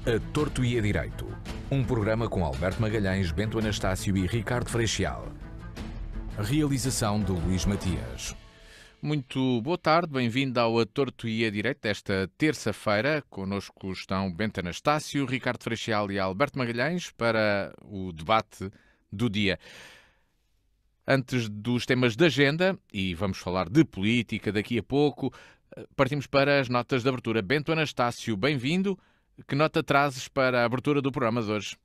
A Torto e a Direito, um programa com Alberto Magalhães, Bento Anastácio e Ricardo Freixal. Realização de Luís Matias. Muito boa tarde, bem-vindo ao A Torto e a Direito desta terça-feira. Connosco estão Bento Anastácio, Ricardo Freixal e Alberto Magalhães para o debate do dia. Antes dos temas de agenda, e vamos falar de política daqui a pouco, partimos para as notas de abertura. Bento Anastácio, bem-vindo. Que nota trazes para a abertura do programa de hoje?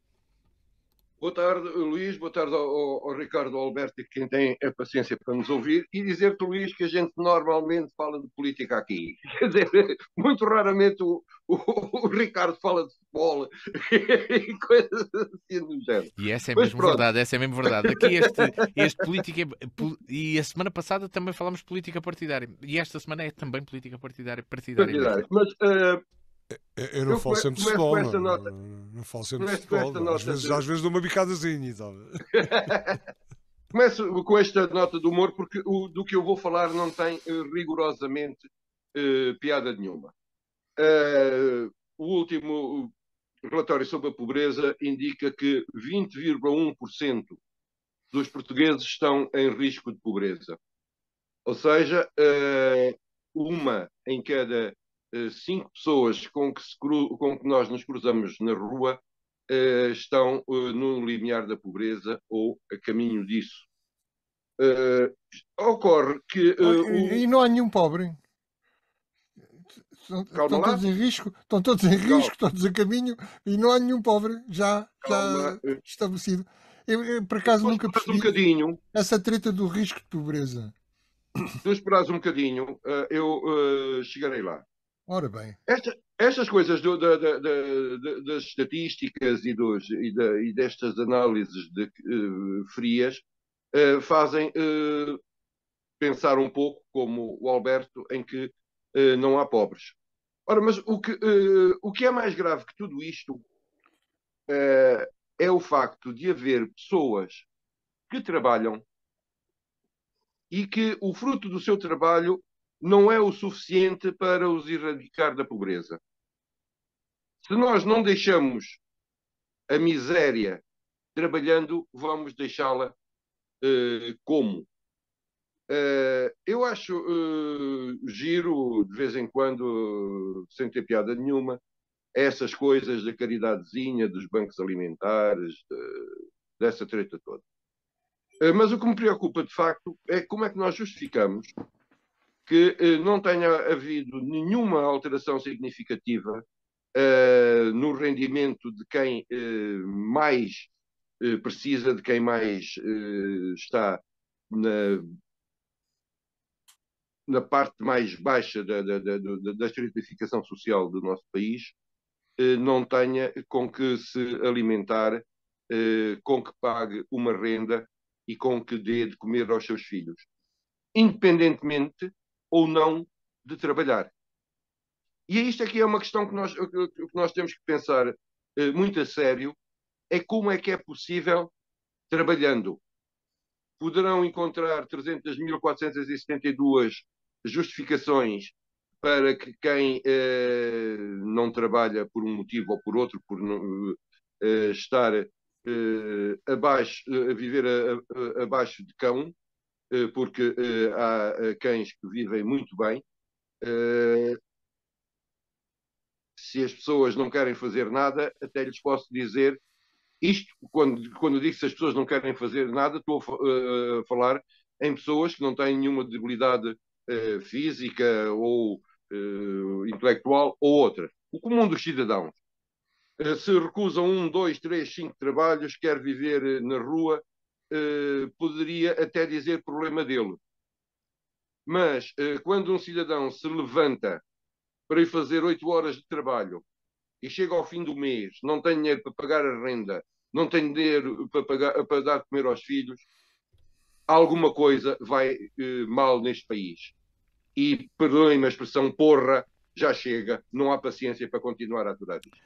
Boa tarde, Luís. Boa tarde ao Ricardo, ao Alberto, e quem tem a paciência para nos ouvir. E dizer-te, Luís, que a gente normalmente fala de política aqui. Quer dizer, muito raramente o Ricardo fala de futebol e coisas assim do género. E essa é mesmo verdade, essa é mesmo verdade. Aqui este política... E a semana passada também falámos de política partidária. E esta semana é também política partidária mesmo. Mas... Eu não falo sempre de futebol, não falo sempre de futebol. Às vezes dou uma bicadazinha e tal. Começo com esta nota de humor, porque do que eu vou falar não tem rigorosamente piada nenhuma. O último relatório sobre a pobreza indica que 20,1% dos portugueses estão em risco de pobreza. Ou seja, uma em cada 5 pessoas com que nós nos cruzamos na rua estão no limiar da pobreza ou a caminho disso. Ocorre que... E não há nenhum pobre. Estão todos em risco, todos a caminho, e não há nenhum pobre já estabelecido. Eu, por acaso, nunca percebi essa treta do risco de pobreza. Se esperares um bocadinho, eu chegarei lá. Ora bem. Estas coisas das estatísticas e destas análises frias fazem pensar um pouco, como o Alberto, em que não há pobres. Ora, mas o que é mais grave que tudo isto é o facto de haver pessoas que trabalham e que o fruto do seu trabalho não é o suficiente para os erradicar da pobreza. Se nós não deixamos a miséria trabalhando, vamos deixá-la como? Eu acho giro, de vez em quando, sem ter piada nenhuma, essas coisas da caridadezinha, dos bancos alimentares, dessa treta toda. Mas o que me preocupa, de facto, é como é que nós justificamos que não tenha havido nenhuma alteração significativa no rendimento de quem mais precisa, de quem mais está na parte mais baixa da estratificação social do nosso país, não tenha com que se alimentar, com que pague uma renda e com que dê de comer aos seus filhos, independentemente ou não de trabalhar. E isto aqui é uma questão que nós temos que pensar muito a sério, é como é que é possível, trabalhando, poderão encontrar 300.472 justificações para que quem não trabalha por um motivo ou por outro, por estar abaixo, a viver abaixo de cão, porque há cães que vivem muito bem. Se as pessoas não querem fazer nada, até lhes posso dizer isto, quando digo que as pessoas não querem fazer nada, estou a falar em pessoas que não têm nenhuma debilidade física ou intelectual ou outra. O comum dos cidadãos. Se recusam 1, 2, 3, 5 trabalhos, quer viver na rua, poderia até dizer problema dele. Mas quando um cidadão se levanta para ir fazer 8 horas de trabalho e chega ao fim do mês, não tem dinheiro para pagar a renda, não tem dinheiro para dar de comer aos filhos, alguma coisa vai mal neste país. E, perdoem-me a expressão, porra, já chega, não há paciência para continuar a aturar isto.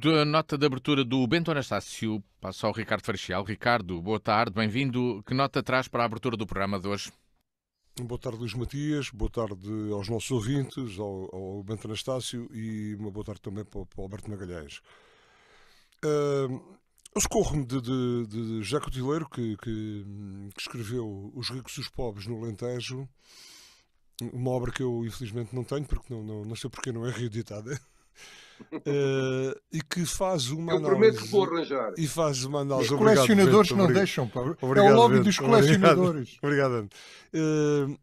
Da nota de abertura do Bento Anastácio, passo ao Ricardo Freixal. Ricardo, boa tarde, bem-vindo. Que nota traz para a abertura do programa de hoje? Boa tarde, Luís Matias, boa tarde aos nossos ouvintes, ao Bento Anastácio e uma boa tarde também para o Alberto Magalhães. Eu socorro-me de José Cotileiro, que escreveu Os Ricos e os Pobres no Alentejo, uma obra que eu infelizmente não tenho, porque não sei porque não é reeditada. E que faz uma análise. Eu prometo que vou arranjar. E faz uma análise. Os colecionadores não deixam, pá. É o lobby dos colecionadores. Obrigado.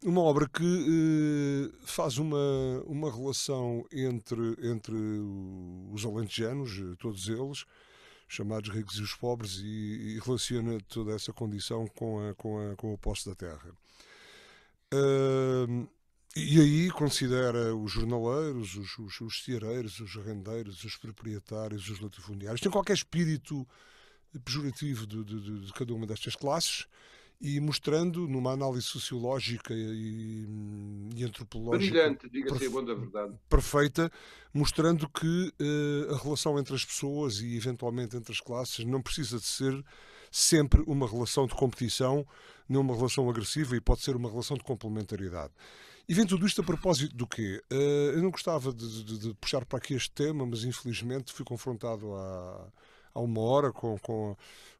Uma obra que faz uma relação entre os alentejanos, todos eles, chamados ricos e os pobres, e relaciona toda essa condição com a posse da terra. E aí considera os jornaleiros, os ceareiros, os arrendeiros, os proprietários, os latifundiários. Tem qualquer espírito pejorativo de cada uma destas classes e mostrando, numa análise sociológica e antropológica brilhante, diga-se a bom da verdade, perfeita, mostrando que a relação entre as pessoas e eventualmente entre as classes não precisa de ser sempre uma relação de competição, nem uma relação agressiva, e pode ser uma relação de complementariedade. E vem tudo isto a propósito do quê? Eu não gostava de puxar para aqui este tema, mas infelizmente fui confrontado há uma hora com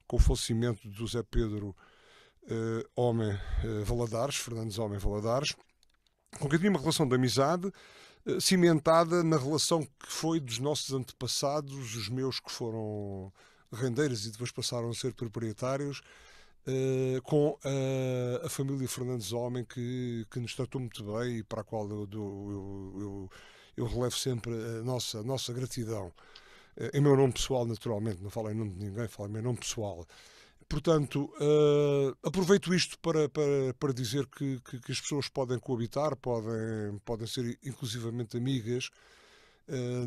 o falecimento do Zé Pedro Valadares, Fernandes Homem Valadares, com quem tinha uma relação de amizade cimentada na relação que foi dos nossos antepassados, os meus que foram rendeiros e depois passaram a ser proprietários, com a família Fernandes Homem, que nos tratou muito bem e para a qual eu relevo sempre a nossa gratidão. Em meu nome pessoal, naturalmente, não falo em nome de ninguém, falo em meu nome pessoal. Portanto, aproveito isto para dizer que as pessoas podem coabitar, podem ser inclusivamente amigas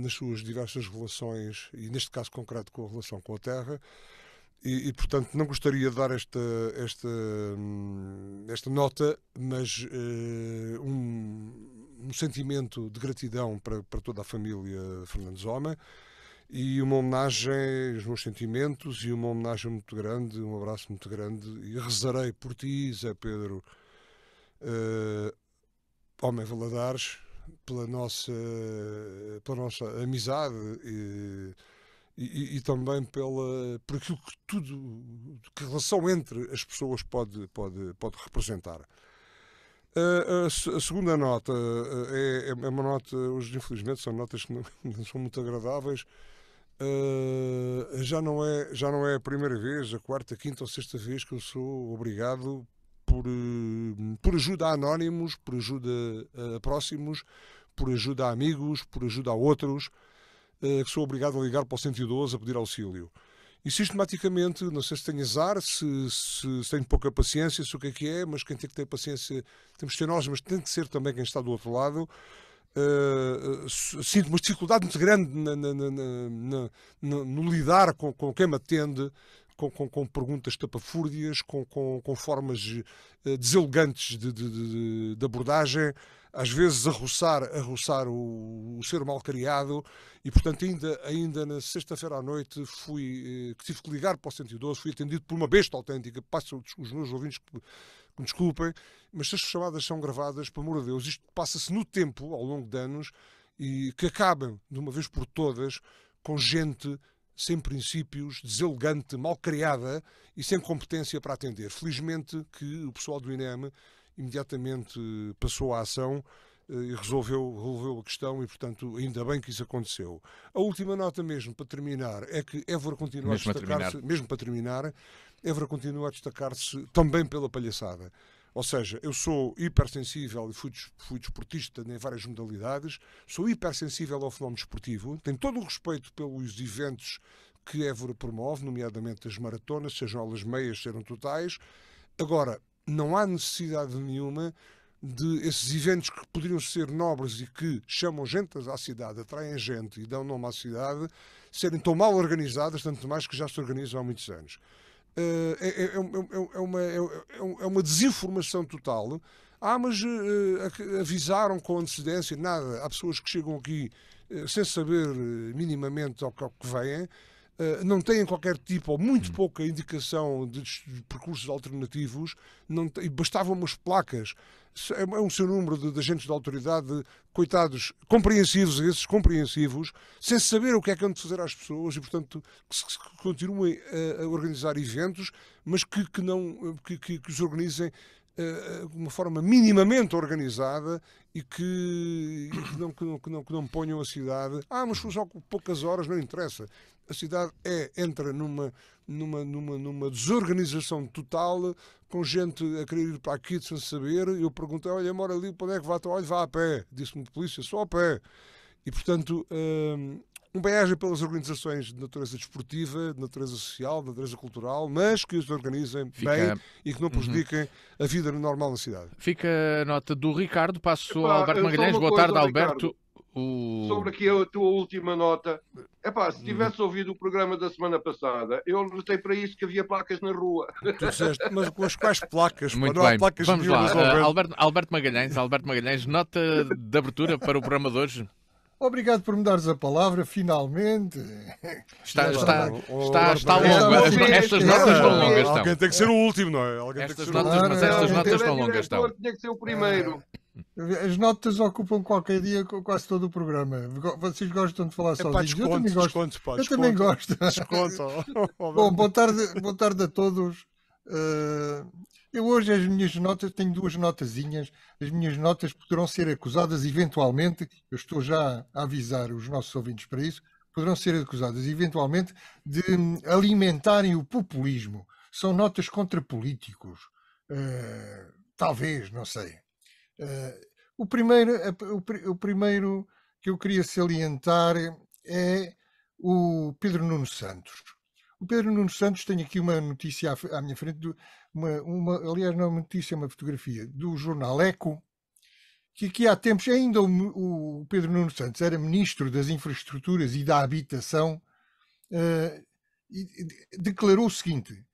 nas suas diversas relações, e neste caso concreto com a relação com a terra. E portanto, não gostaria de dar esta nota, mas um sentimento de gratidão para toda a família Fernandes Homem, e uma homenagem aos meus sentimentos, e uma homenagem muito grande, um abraço muito grande, e rezarei por ti, Zé Pedro Homem Valadares, pela nossa amizade e também por aquilo que a relação entre as pessoas pode representar. A segunda nota é uma nota, hoje infelizmente são notas que não são muito agradáveis. Já não é a primeira vez, a quarta, quinta ou sexta vez que eu sou obrigado por ajuda a anónimos, por ajuda a próximos, por ajuda a amigos, por ajuda a outros, que sou obrigado a ligar para o 112 a pedir auxílio. E sistematicamente, não sei se tenho azar, se tenho pouca paciência, se o que é, mas quem tem que ter paciência, temos que ser nós, mas tem que ser também quem está do outro lado. Sinto uma dificuldade muito grande no lidar com quem me atende, com perguntas tapafúrdias, com formas deselegantes de abordagem, às vezes a roçar o ser mal criado, e portanto ainda na sexta-feira à noite tive que ligar para o 112, fui atendido por uma besta autêntica. Passo os meus ouvintes que me desculpem, mas se as chamadas são gravadas, por amor de Deus, isto passa-se no tempo, ao longo de anos, e que acabem de uma vez por todas com gente sem princípios, deselegante, mal criada e sem competência para atender. Felizmente que o pessoal do INEM imediatamente passou à ação e resolveu a questão, e portanto ainda bem que isso aconteceu. A última nota mesmo para terminar é que Évora continua a destacar-se, mesmo para terminar, Évora continua a destacar-se também pela palhaçada. Ou seja, eu sou hipersensível e fui desportista em várias modalidades, sou hipersensível ao fenómeno desportivo, tenho todo o respeito pelos eventos que Évora promove, nomeadamente as maratonas, sejam elas meias, sejam totais. Agora, não há necessidade nenhuma de esses eventos que poderiam ser nobres e que chamam gente à cidade, atraem gente e dão nome à cidade, serem tão mal organizadas, tanto mais que já se organizam há muitos anos. É uma desinformação total. Mas avisaram com antecedência, nada. Há pessoas que chegam aqui sem saber minimamente ao que vêm, não têm qualquer tipo ou muito pouca indicação de percursos alternativos, e bastavam umas placas é um seu número de agentes de autoridade, coitados, compreensivos, esses compreensivos, sem saber o que é que hão de fazer às pessoas e, portanto, que continuem a organizar eventos, mas que os organizem de uma forma minimamente organizada e que não ponham a cidade. Mas só com poucas horas, não interessa. A cidade entra numa desorganização total, com gente a querer ir para aqui sem saber. Eu perguntei, olha, mora ali, para onde é que vai? Olha, vá a pé. Disse-me de polícia, só a pé. E, portanto, bem-aja pelas organizações de natureza desportiva, de natureza social, de natureza cultural, mas que os organizem bem e que não prejudiquem a vida normal na cidade. Fica a nota do Ricardo. Passo ao Alberto Magalhães. Boa tarde, Alberto. Sobre aqui a tua última nota. Se tivesse ouvido o programa da semana passada, eu alertei para isso, que havia placas na rua. Tu disseste, mas com as quais placas? Muito bem, placas. Vamos lá. Alberto Magalhães, nota de abertura para o programa de hoje. Obrigado por me dares a palavra, finalmente. Está longo. Estas notas estão longas. Alguém tem que ser o último, não é? Estas notas estão longas. Tinha que ser o primeiro. As notas ocupam qualquer dia quase todo o programa. Vocês gostam de falar sozinhos? Eu também gosto. Eu também gosto. Bom, boa tarde a todos. Eu hoje as minhas notas, tenho duas notazinhas. As minhas notas poderão ser acusadas eventualmente, eu estou já a avisar os nossos ouvintes para isso, poderão ser acusadas eventualmente de alimentarem o populismo. São notas contra políticos. Talvez, não sei. O primeiro que eu queria salientar é o Pedro Nuno Santos. O Pedro Nuno Santos tem aqui uma notícia à minha frente, aliás, não é uma notícia, é uma fotografia do jornal Eco, que aqui há tempos, ainda o Pedro Nuno Santos era Ministro das Infraestruturas e da Habitação, e declarou o seguinte: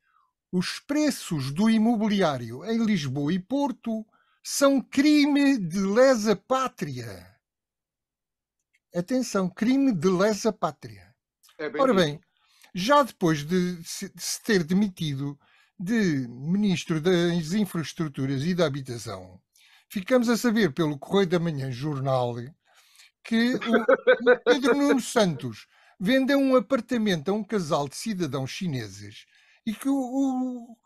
os preços do imobiliário em Lisboa e Porto são crime de lesa pátria. Atenção, crime de lesa pátria. Ora bem, já depois de se ter demitido de Ministro das Infraestruturas e da Habitação, ficamos a saber pelo Correio da Manhã jornal que o Pedro Nuno Santos vendeu um apartamento a um casal de cidadãos chineses e que o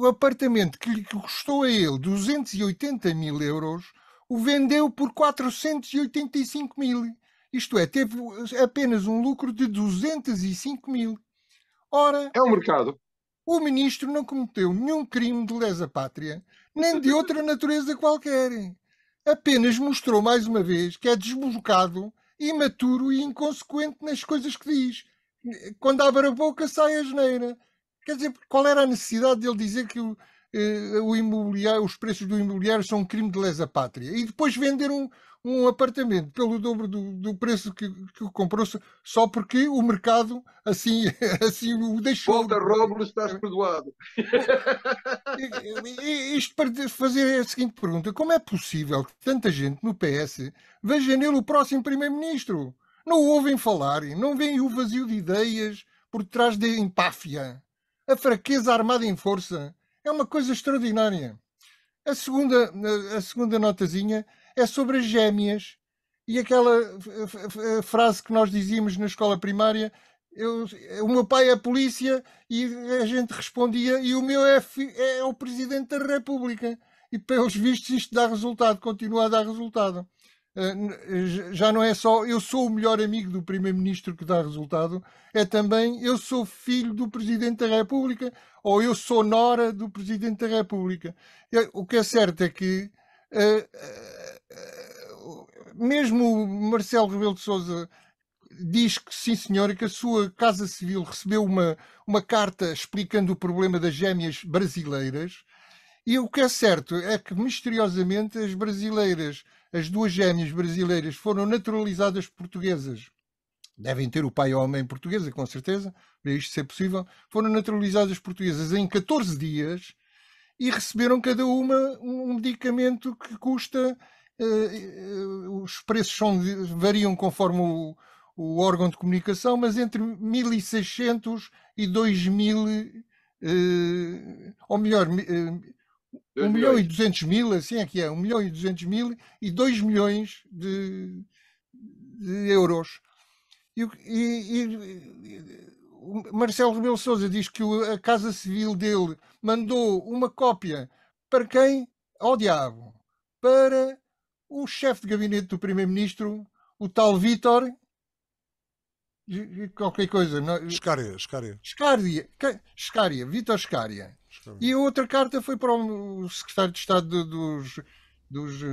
apartamento que lhe custou a ele 280 mil euros o vendeu por 485 mil. Isto é, teve apenas um lucro de 205 mil. Ora, é o mercado. O ministro não cometeu nenhum crime de lesa pátria, nem de outra natureza qualquer. Apenas mostrou mais uma vez que é desbocado, imaturo e inconsequente nas coisas que diz. Quando abre a boca sai a asneira. Quer dizer, qual era a necessidade dele dizer que os preços do imobiliário são um crime de lesa pátria e depois vender um apartamento pelo dobro do preço que comprou só porque o mercado assim o deixou. Volta, Robles, estás perdoado. Isto para fazer a seguinte pergunta: como é possível que tanta gente no PS veja nele o próximo primeiro-ministro? Não o ouvem falar, não veem o vazio de ideias por trás da empáfia, a fraqueza armada em força. É uma coisa extraordinária. A segunda notazinha é sobre as gêmeas e aquela frase que nós dizíamos na escola primária: o meu pai é polícia, e a gente respondia, e o meu é o Presidente da República. E pelos vistos isto dá resultado, continua a dar resultado. Já não é só eu sou o melhor amigo do Primeiro-Ministro que dá resultado, é também eu sou filho do Presidente da República, ou eu sou nora do Presidente da República. O que é certo é que mesmo o Marcelo Rebelo de Sousa diz que sim, senhora, que a sua Casa Civil recebeu uma carta explicando o problema das gêmeas brasileiras, e o que é certo é que misteriosamente as duas gêmeas brasileiras foram naturalizadas portuguesas. Devem ter o pai ou a mãe portuguesa, com certeza, para isto ser possível. Foram naturalizadas portuguesas em 14 dias e receberam cada uma um medicamento que custa... os preços variam conforme o órgão de comunicação, mas entre 1.600 e 2.000... ou melhor... 2 1 milhão e milhões. 200 mil, assim é que é, 1 milhão e 200 mil e 2 milhões de euros. O Marcelo Rebelo de Sousa diz que a Casa Civil dele mandou uma cópia para quem? Ao diabo. Para o chefe de gabinete do primeiro-ministro, o tal Vítor, qualquer coisa, não? Scária. Scária, Vítor Scária. E a outra carta foi para o secretário de Estado dos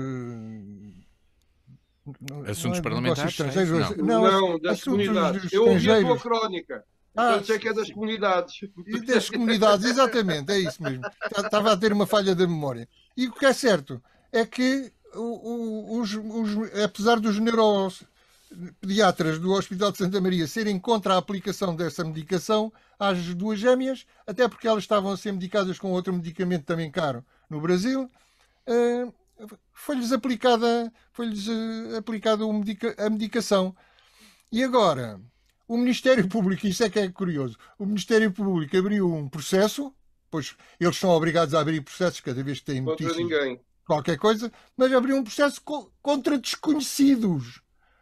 Assuntos não é de negócios parlamentares? estrangeiros, Não, das assuntos comunidades. dos Eu ouvi a tua estrangeiros. crónica. Ah, Portanto, sei que é das comunidades. e das comunidades, exatamente, é isso mesmo. Estava a ter uma falha da memória. E o que é certo é que, apesar dos neuropediatras do Hospital de Santa Maria serem contra a aplicação dessa medicação às duas gêmeas, até porque elas estavam a ser medicadas com outro medicamento também caro no Brasil, foi-lhes aplicada a medicação. E agora, o Ministério Público, isto é que é curioso, o Ministério Público abriu um processo, pois eles são obrigados a abrir processos cada vez que têm Contra notícias, ninguém. qualquer coisa, mas abriu um processo contra desconhecidos.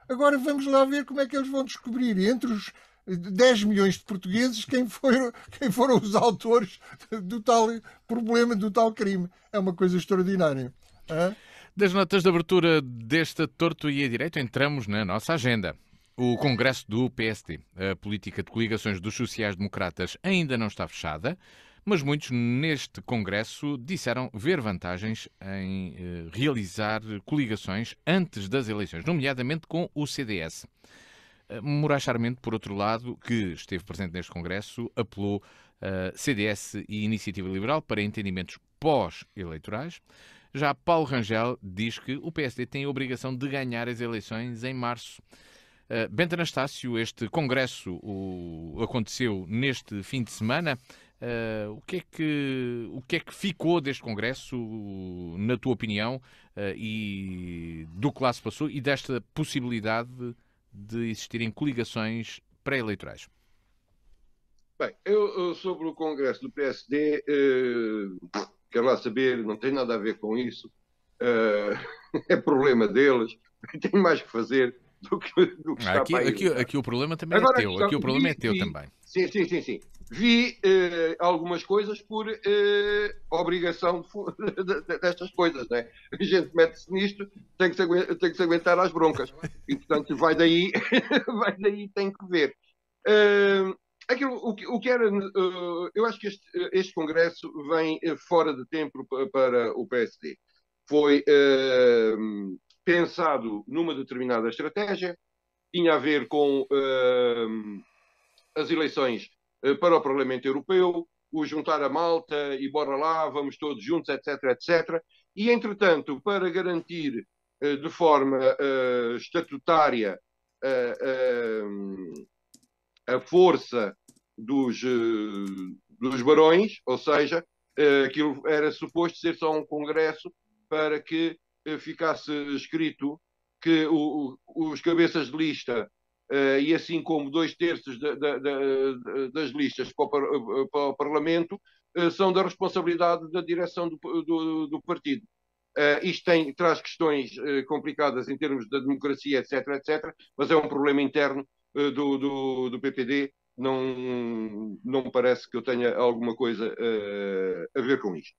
Agora vamos lá ver como é que eles vão descobrir entre os 10 milhões de portugueses quem foram os autores do tal problema, do tal crime. É uma coisa extraordinária. Das notas de abertura desta Torto e a Direito, entramos na nossa agenda. O Congresso do PSD. A política de coligações dos sociais-democratas ainda não está fechada, mas muitos neste Congresso disseram ver vantagens em realizar coligações antes das eleições, nomeadamente com o CDS. Moraes Charmente, por outro lado, que esteve presente neste Congresso, apelou CDS e Iniciativa Liberal para entendimentos pós-eleitorais. Já Paulo Rangel diz que o PSD tem a obrigação de ganhar as eleições em março. Bento Anastácio, este congresso aconteceu neste fim de semana. O que é que ficou deste congresso, na tua opinião, e do que lá se passou e desta possibilidade de existirem coligações pré-eleitorais? Bem, eu sobre o congresso do PSD, quero lá saber, não tem nada a ver com isso. É problema deles. Tem mais que fazer do que está para aí. Aqui o problema também Agora, é teu. Aqui o problema é teu também. Sim. Vi algumas coisas por obrigação destas coisas, né? A gente mete-se nisto, tem que se aguentar às broncas. E, portanto, vai daí tem que ver. O que era, eu acho que este congresso vem fora de tempo para o PSD. Foi pensado numa determinada estratégia, tinha a ver com as eleições para o Parlamento Europeu, o juntar a malta e bora lá, vamos todos juntos, etc. E, entretanto, para garantir de forma estatutária a força dos barões, ou seja, aquilo era suposto ser só um congresso para que ficasse escrito que os cabeças de lista, e assim como 2/3 das listas para o Parlamento, são da responsabilidade da direção do partido. Isto traz questões complicadas em termos da democracia, etc., mas é um problema interno do PPD. Não me parece que eu tenha alguma coisa a ver com isto.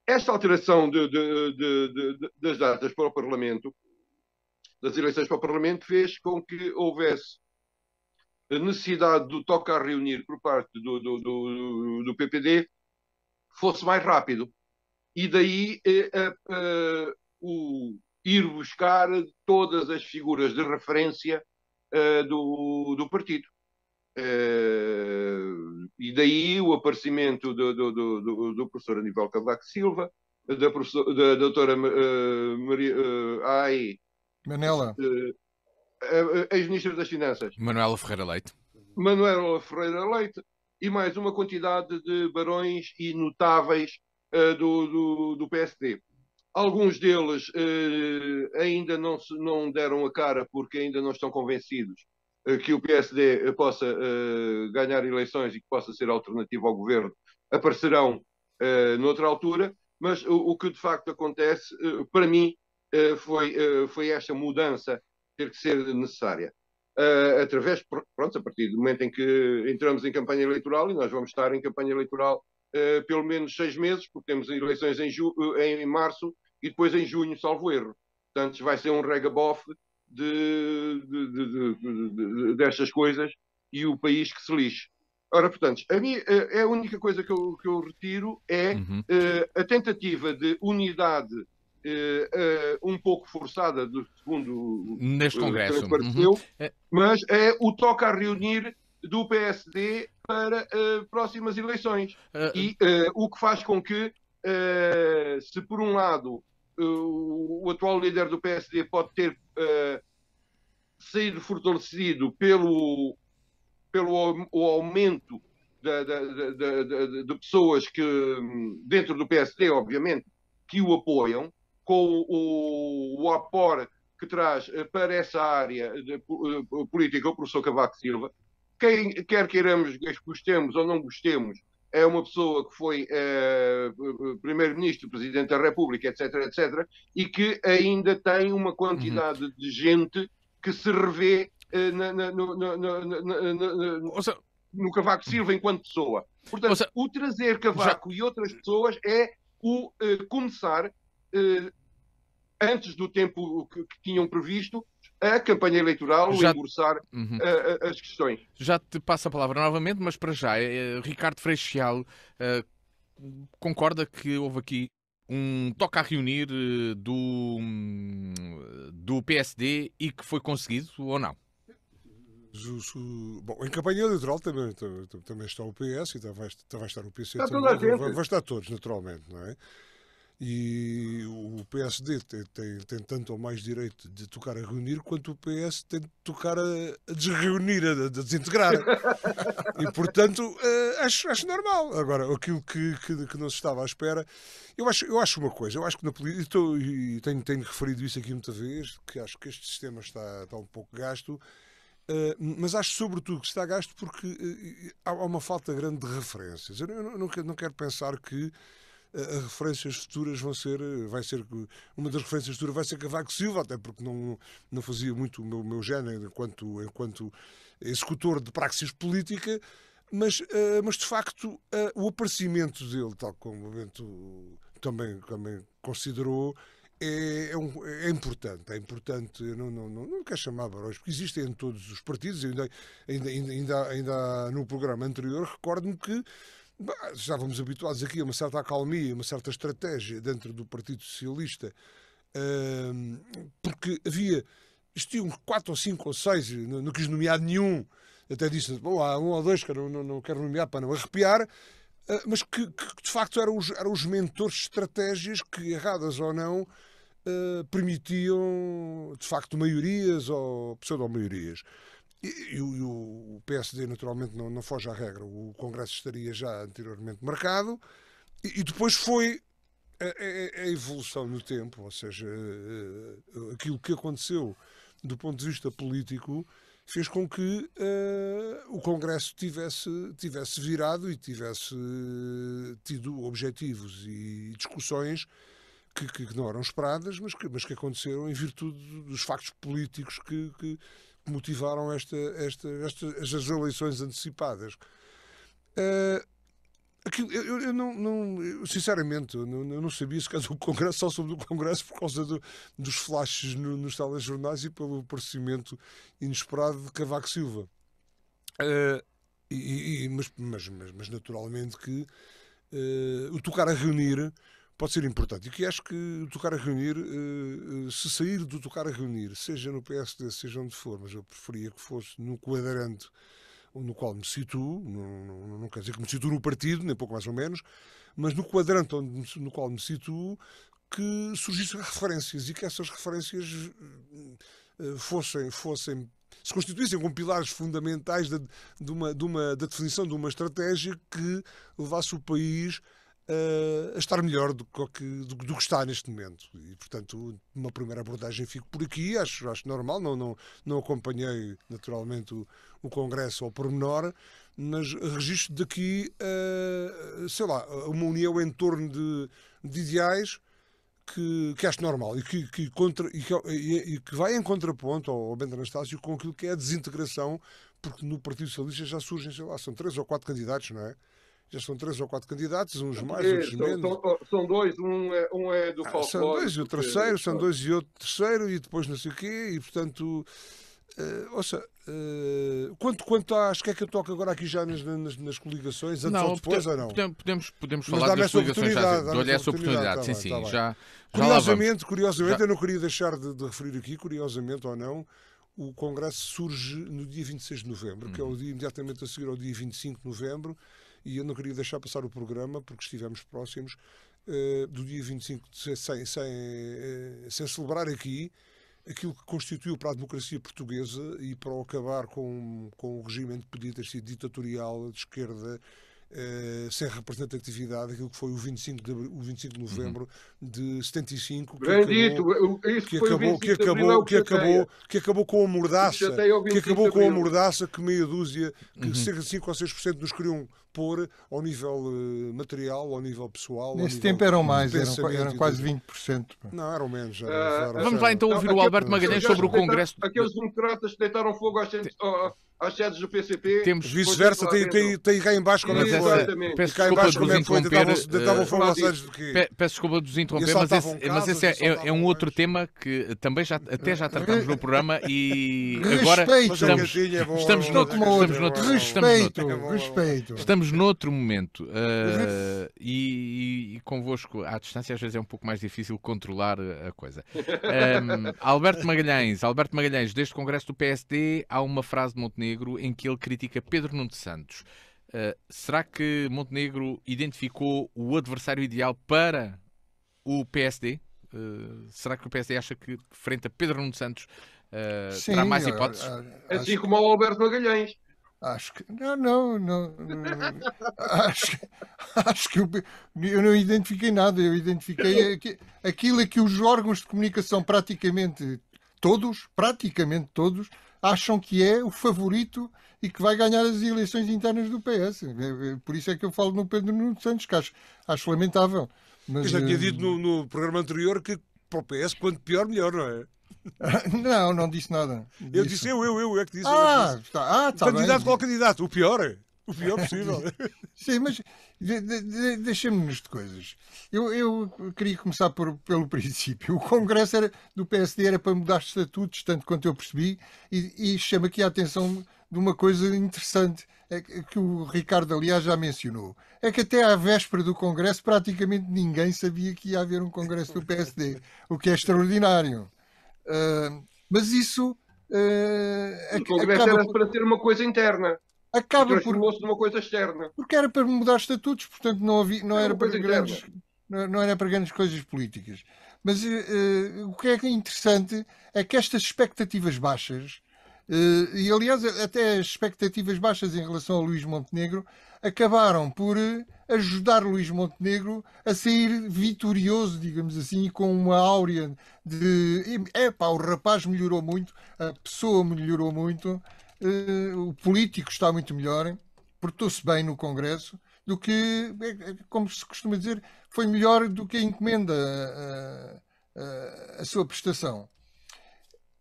Esta alteração das datas para o Parlamento, das eleições para o Parlamento, fez com que houvesse a necessidade do toque a reunir por parte do PPD fosse mais rápido. E daí o ir buscar todas as figuras de referência do partido. E daí o aparecimento do professor Aníbal Cavaco Silva, da doutora Manela, ex-ministra das Finanças, Manuela Ferreira Leite, e mais uma quantidade de barões e notáveis do PSD. Alguns deles ainda não deram a cara porque ainda não estão convencidos que o PSD possa ganhar eleições e que possa ser alternativo ao governo. Aparecerão noutra altura, mas o que de facto acontece, para mim, foi esta mudança ter que ser necessária. Através, pronto, a partir do momento em que entramos em campanha eleitoral, e nós vamos estar em campanha eleitoral pelo menos 6 meses, porque temos eleições em março e depois em junho, salvo erro. Portanto, vai ser um regabof destas coisas e o país que se lixe. Ora, portanto, a única coisa que eu retiro é a tentativa de unidade um pouco forçada, segundo neste Congresso, pareceu, mas é o toque a reunir do PSD para próximas eleições. E o que faz com que, se por um lado o atual líder do PSD pode ter saído fortalecido pelo o aumento de pessoas que, dentro do PSD, obviamente, que o apoiam, com o apoio que traz para essa área de política o professor Cavaco Silva. Quer queiramos, gostemos ou não gostemos, é uma pessoa que foi primeiro-ministro, presidente da República, etc., etc., e que ainda tem uma quantidade de gente que se revê no Cavaco Silva enquanto pessoa. Portanto, o trazer Cavaco e outras pessoas é o começar, antes do tempo que tinham previsto, a campanha eleitoral, o engrossar as questões. Já te passo a palavra novamente, mas para já, Ricardo Freixal concorda que houve aqui um toque a reunir do PSD e que foi conseguido ou não? Bom, em campanha eleitoral também está o PS e vai estar o PC também. Vai estar todos, naturalmente, não é? E o PSD tem tanto ou mais direito de tocar a reunir quanto o PS tem de tocar a desreunir, a desintegrar. E, portanto, acho normal. Agora, aquilo que não se estava à espera, eu acho uma coisa, eu acho que na política, e tenho referido isso aqui muita vez, que acho que este sistema está um pouco gasto, mas acho sobretudo que está gasto porque há uma falta grande de referências. Eu não quero pensar que as referências futuras vai ser uma das referências futuras vai ser Cavaco Silva, até porque não fazia muito o meu género enquanto executor de praxis política, mas de facto o aparecimento dele, tal como o Bento também considerou, é importante. É importante, eu não quero chamar barões, porque existem em todos os partidos. Ainda no programa anterior, recordo-me que estávamos habituados aqui a uma certa acalmia, uma certa estratégia dentro do Partido Socialista, porque existiam 4 ou 5 ou 6, não quis nomear nenhum, até disse, bom, há 1 ou 2 que eu não quero nomear para não arrepiar, mas que de facto eram os mentores de estratégias que, erradas ou não, permitiam de facto maiorias ou pseudo-maiorias. E o PSD naturalmente não foge à regra. O Congresso estaria já anteriormente marcado e depois foi a evolução no tempo, ou seja, aquilo que aconteceu do ponto de vista político fez com que o Congresso tivesse virado e tivesse tido objetivos e discussões que não eram esperadas, mas que aconteceram em virtude dos factos políticos que motivaram estas eleições antecipadas. Eu sinceramente, eu não sabia se caso o Congresso, só sobre o Congresso por causa dos flashes nos telejornais e pelo aparecimento inesperado de Cavaco Silva. Mas naturalmente que o tocar a reunir pode ser importante. E que acho que o tocar a reunir, se sair do tocar a reunir, seja no PSD, seja onde for, mas eu preferia que fosse no quadrante no qual me situo, não quer dizer que me situo no partido, nem pouco mais ou menos, mas no quadrante no qual me situo, que surgissem referências e que essas referências se constituíssem como pilares fundamentais da definição de uma estratégia que levasse o país a estar melhor do que está neste momento. E, portanto, uma primeira abordagem fico por aqui, acho normal, não acompanhei naturalmente o Congresso ao pormenor, mas registro daqui, sei lá, uma união em torno de ideais que acho normal e que vai em contraponto ao Bento Anastácio com aquilo que é a desintegração, porque no Partido Socialista já surgem, sei lá, são 3 ou 4 candidatos, não é? Já são 3 ou 4 candidatos, uns mais, outros menos. São 2, um é do folclore. São 2 e o terceiro, são 2 e outro terceiro, e depois não sei o quê, e portanto... ouça, quanto às que é que eu toco agora aqui já nas coligações, antes ou depois ou não? Podemos falar das coligações já. Dou-lhe essa oportunidade, sim, sim. Já curiosamente, eu não queria deixar de referir aqui, curiosamente ou não, o Congresso surge no dia 26 de novembro, que é o dia imediatamente a seguir ao dia 25 de novembro, e eu não queria deixar passar o programa, porque estivemos próximos do dia 25, sem celebrar aqui aquilo que constituiu para a democracia portuguesa e para o acabar com o regime que podia ter sido ditatorial de esquerda, sem representatividade, aquilo que foi o 25 de novembro de 75, que acabou com a mordaça que meia dúzia, que cerca de 5 ou 6% nos queriam pôr ao nível material, ao nível pessoal. Nesse tempo eram mais, eram quase 20%. Não, eram menos. Vamos lá então ouvir o Alberto Magalhães sobre o Congresso. Aqueles democratas que deitaram fogo às sedes do PCP. Vice-versa, tem cá em baixo como é que foi. Peço desculpa de vos interromper. Peço desculpa de vos interromper, mas esse é um outro tema que também já tratámos no programa e agora estamos noutro momento e convosco à distância às vezes é um pouco mais difícil controlar a coisa. Alberto Magalhães, desde o Congresso do PSD há uma frase de Montenegro em que ele critica Pedro Nuno Santos. Será que Montenegro identificou o adversário ideal para o PSD? Será que o PSD acha que frente a Pedro Nuno Santos terá mais hipóteses? Assim como ao Alberto Magalhães. Acho que não. Acho que eu não identifiquei nada. Eu identifiquei aquilo que os órgãos de comunicação praticamente todos acham que é o favorito e que vai ganhar as eleições internas do PS. Por isso é que eu falo no Pedro Nuno Santos, que acho lamentável. Mas já tinha dito no programa anterior que para o PS, quanto pior, melhor, não é? Não disse nada. Eu disse, eu é que disse. Tá candidato, bem. qual candidato? O pior possível. Sim, mas deixemos-nos de coisas. Eu queria começar pelo princípio. O Congresso do PSD era para mudar estatutos, tanto quanto eu percebi, e chama aqui a atenção de uma coisa interessante, que o Ricardo, aliás, já mencionou. É que até à véspera do Congresso praticamente ninguém sabia que ia haver um Congresso do PSD, o que é extraordinário. Mas isso... o Congresso era para ser uma coisa interna. Transformou-se numa coisa externa. Porque era para mudar estatutos, portanto não era para grandes coisas políticas. Mas o que é interessante é que estas expectativas baixas, e aliás até as expectativas baixas em relação a Luís Montenegro, acabaram por ajudar Luís Montenegro a sair vitorioso, digamos assim, com uma áurea de o rapaz melhorou muito, a pessoa melhorou muito, o político está muito melhor, portou-se bem no Congresso, do que, como se costuma dizer, foi melhor do que a encomenda a sua prestação.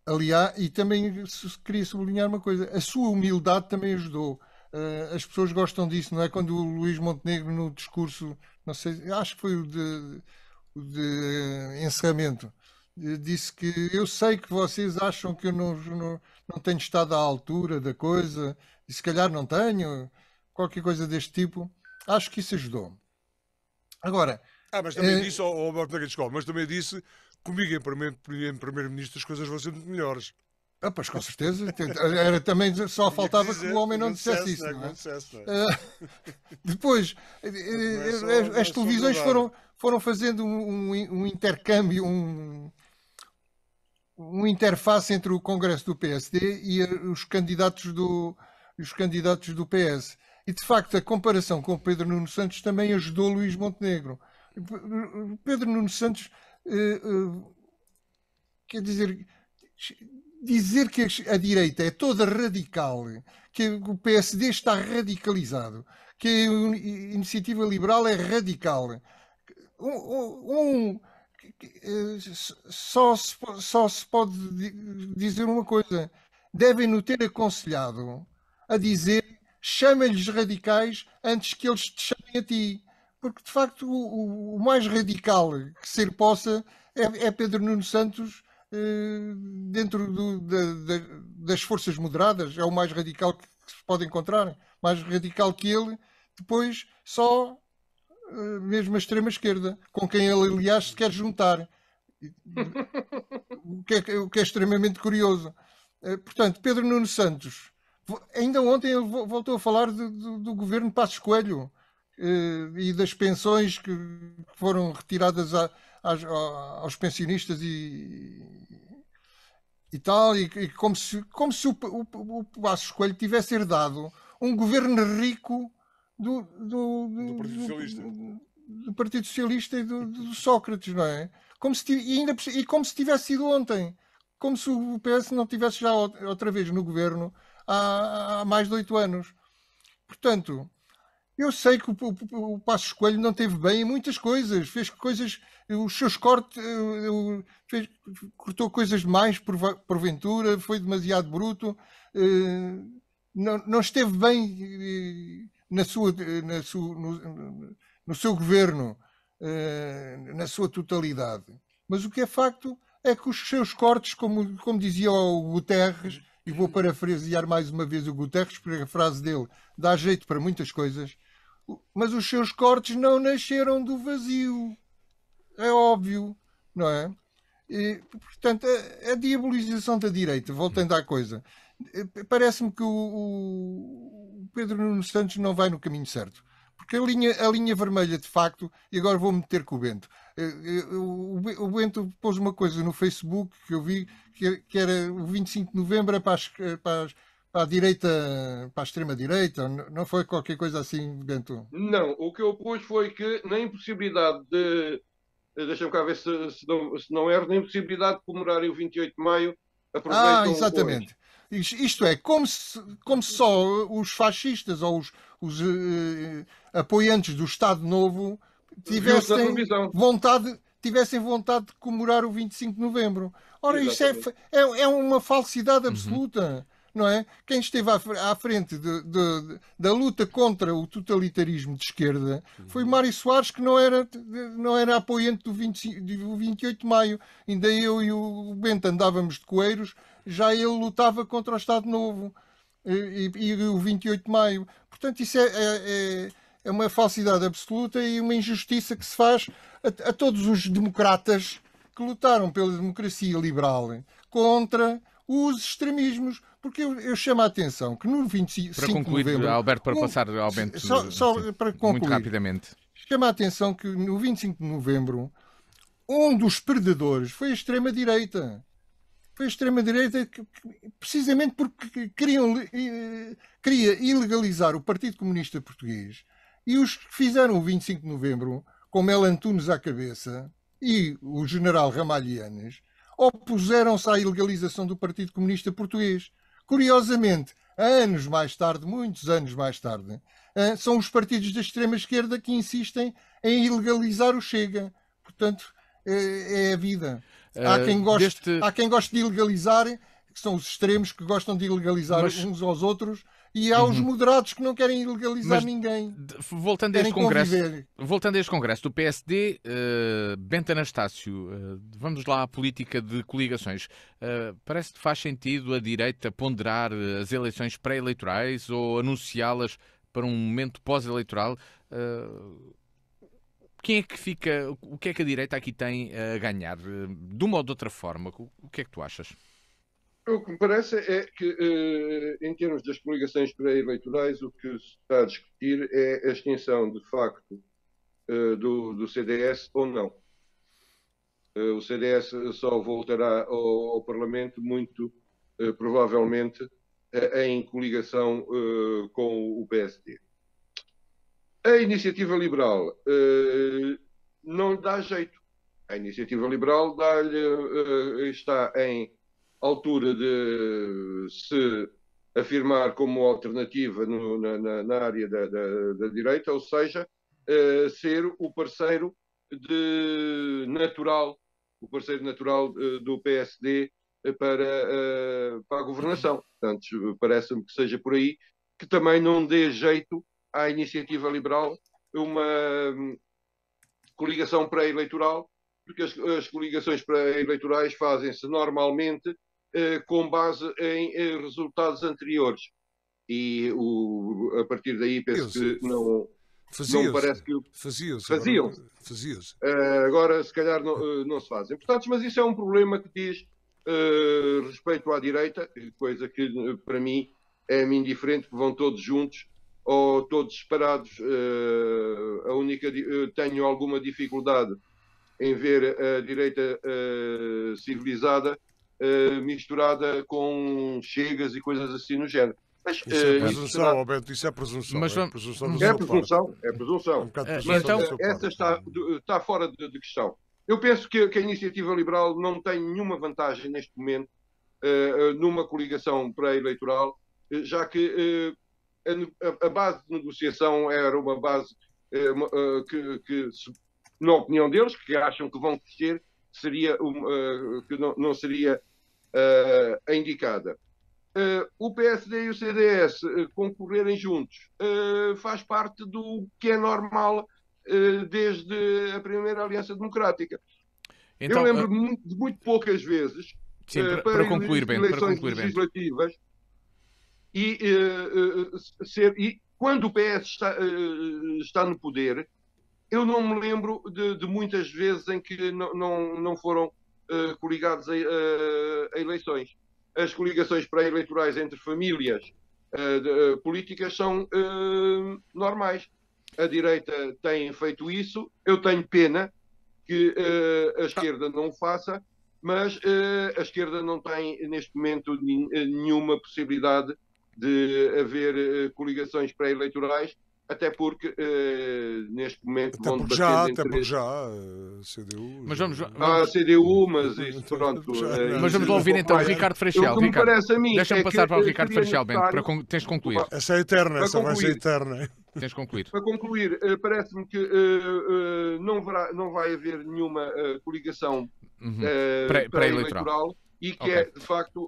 Aliás, e também queria sublinhar uma coisa, a sua humildade também ajudou. As pessoas gostam disso, não é? Quando o Luís Montenegro, no discurso, não sei, acho que foi o de encerramento, disse que eu sei que vocês acham que eu não tenho estado à altura da coisa, e se calhar não tenho, qualquer coisa deste tipo. Acho que isso ajudou. Agora... mas também disse, mas também disse, comigo em primeiro-ministro as coisas vão ser muito melhores. Pois com certeza. Era também só faltava que o homem não dissesse isso. Não é? Depois, as televisões foram fazendo um intercâmbio, uma interface entre o Congresso do PSD e os candidatos do PS. E, de facto, a comparação com o Pedro Nuno Santos também ajudou Luís Montenegro. Pedro Nuno Santos, quer dizer que a direita é toda radical, que o PSD está radicalizado, que a Iniciativa Liberal é radical. Só se pode dizer uma coisa: devem-no ter aconselhado a dizer chama-lhes radicais antes que eles te chamem a ti. Porque, de facto, o mais radical que ser possa é Pedro Nuno Santos, dentro das forças moderadas. É o mais radical que se pode encontrar. Mais radical que ele, depois só mesmo a extrema-esquerda, com quem ele, aliás, se quer juntar. O que é extremamente curioso. Portanto, Pedro Nuno Santos, ainda ontem ele voltou a falar do governo Passos Coelho, e das pensões que foram retiradas aos pensionistas e tal, e como se o Passos Coelho tivesse herdado um governo rico do Partido Socialista e do Sócrates, não é? Como se tivesse sido ontem, como se o PS não tivesse já outra vez no governo há mais de 8 anos. Portanto, eu sei que o Passos Coelho não teve bem em muitas coisas, fez coisas, os seus cortes, cortou coisas demais porventura, foi demasiado bruto, não esteve bem no seu governo, na sua totalidade. Mas o que é facto é que os seus cortes, como dizia o Guterres, e vou parafrasear mais uma vez o Guterres, porque a frase dele dá jeito para muitas coisas, mas os seus cortes não nasceram do vazio. É óbvio, não é? E, portanto, a diabolização da direita, voltando à coisa, parece-me que o Pedro Nuno Santos não vai no caminho certo. Porque a linha vermelha, de facto, e agora vou meter com o Bento. O Bento pôs uma coisa no Facebook que eu vi, que era o 25 de novembro é para a direita, para a extrema-direita, não foi qualquer coisa assim, Bento? Não, o que eu pus foi que na impossibilidade de, deixa-me cá ver se não erro, na impossibilidade de comemorarem o 28 de maio, aproveitam exatamente. Isto é, como se só os fascistas ou os apoiantes do Estado Novo tivessem vontade de comemorar o 25 de novembro. Ora, isto é uma falsidade absoluta, não é? Quem esteve à frente da luta contra o totalitarismo de esquerda foi Mário Soares, que não era apoiante do 28 de maio. Ainda eu e o Bento andávamos de coeiros, já ele lutava contra o Estado Novo e o 28 de maio. Portanto, isso é uma falsidade absoluta e uma injustiça que se faz a todos os democratas que lutaram pela democracia liberal contra os extremismos. Porque eu chamo a atenção que no 25 para concluir, de novembro... Alberto, para passar ao Bento, só para concluir, muito rapidamente. Chama a atenção que no 25 de novembro um dos perdedores foi a extrema-direita. Foi a extrema-direita precisamente porque queria ilegalizar o Partido Comunista Português, e os que fizeram o 25 de novembro, com Mel Antunes à cabeça e o general Ramalhianes, opuseram-se à ilegalização do Partido Comunista Português. Curiosamente, anos mais tarde, muitos anos mais tarde, são os partidos da extrema-esquerda que insistem em ilegalizar o Chega. Portanto, é a vida. Há quem goste de ilegalizar, que são os extremos que gostam de ilegalizar uns aos outros, e há os moderados que não querem ilegalizar ninguém. Voltando a este congresso do PSD, Bento Anastácio, vamos lá à política de coligações. Parece que faz sentido a direita ponderar as eleições pré-eleitorais ou anunciá-las para um momento pós-eleitoral? Quem é que fica? O que é que a direita aqui tem a ganhar? De uma ou de outra forma? O que é que tu achas? O que me parece é que, em termos das coligações pré-eleitorais, o que se está a discutir é a extinção, de facto, do CDS ou não. O CDS só voltará ao Parlamento, muito provavelmente, em coligação com o PSD. A iniciativa liberal não lhe dá jeito. A iniciativa liberal está em altura de se afirmar como alternativa na área da direita, ou seja, ser o parceiro natural do PSD para a governação. Portanto, parece-me que seja por aí que também não dê jeito à iniciativa liberal uma coligação pré-eleitoral, porque as coligações pré-eleitorais fazem-se normalmente com base em resultados anteriores. E a partir daí penso que não me parece que faziam-se. Agora, se calhar, não se fazem. Portanto, mas isso é um problema que diz respeito à direita, coisa que para mim é-me indiferente, que vão todos juntos ou todos separados. Tenho alguma dificuldade em ver a direita civilizada misturada com chegas e coisas assim no género. Mas, isso é presunção, Bento, isso é presunção. É presunção. É um bocado presunção. Mas essa está fora de questão. Eu penso que a iniciativa liberal não tem nenhuma vantagem neste momento numa coligação pré-eleitoral, já que a base de negociação era uma base que, na opinião deles, que acham que vão crescer, que não seria a indicada. O PSD e o CDS concorrerem juntos faz parte do que é normal desde a primeira Aliança Democrática. Então, eu lembro-me de muito poucas vezes para concluir, eleições legislativas e quando o PS está no poder, eu não me lembro de muitas vezes em que não foram coligados a eleições. As coligações pré-eleitorais entre famílias políticas são normais. A direita tem feito isso. Eu tenho pena que a esquerda não o faça, mas a esquerda não tem, neste momento, nenhuma possibilidade de haver coligações pré-eleitorais, até porque neste momento vão debater até porque já CDU. Mas vamos CDU, mas isto pronto. Mas vamos ouvir então o Ricardo Freixel. Deixa-me passar para o Ricardo Freixel, Bento, tens de concluir. Essa é eterna, essa vai ser eterna. Tens de concluir. Para concluir, parece-me que não vai haver nenhuma coligação pré-eleitoral e que é, de facto,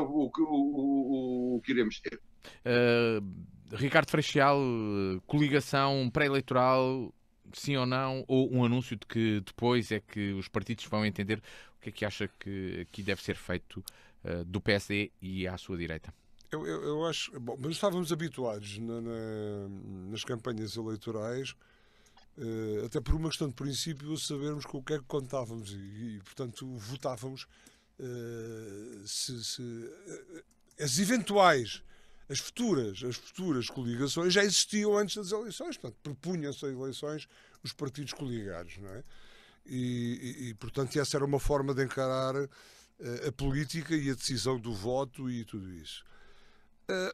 o que iremos ter. Ricardo Freixel, coligação pré-eleitoral, sim ou não, ou um anúncio de que depois é que os partidos vão entender o que é que acha que aqui deve ser feito do PSD e à sua direita? Eu acho... Bom, mas estávamos habituados nas campanhas eleitorais, até por uma questão de princípio, sabermos com o que é que contávamos e portanto, votávamos as futuras coligações já existiam antes das eleições, portanto, propunham-se a eleições os partidos coligados, não é? E, portanto, essa era uma forma de encarar a política e a decisão do voto e tudo isso.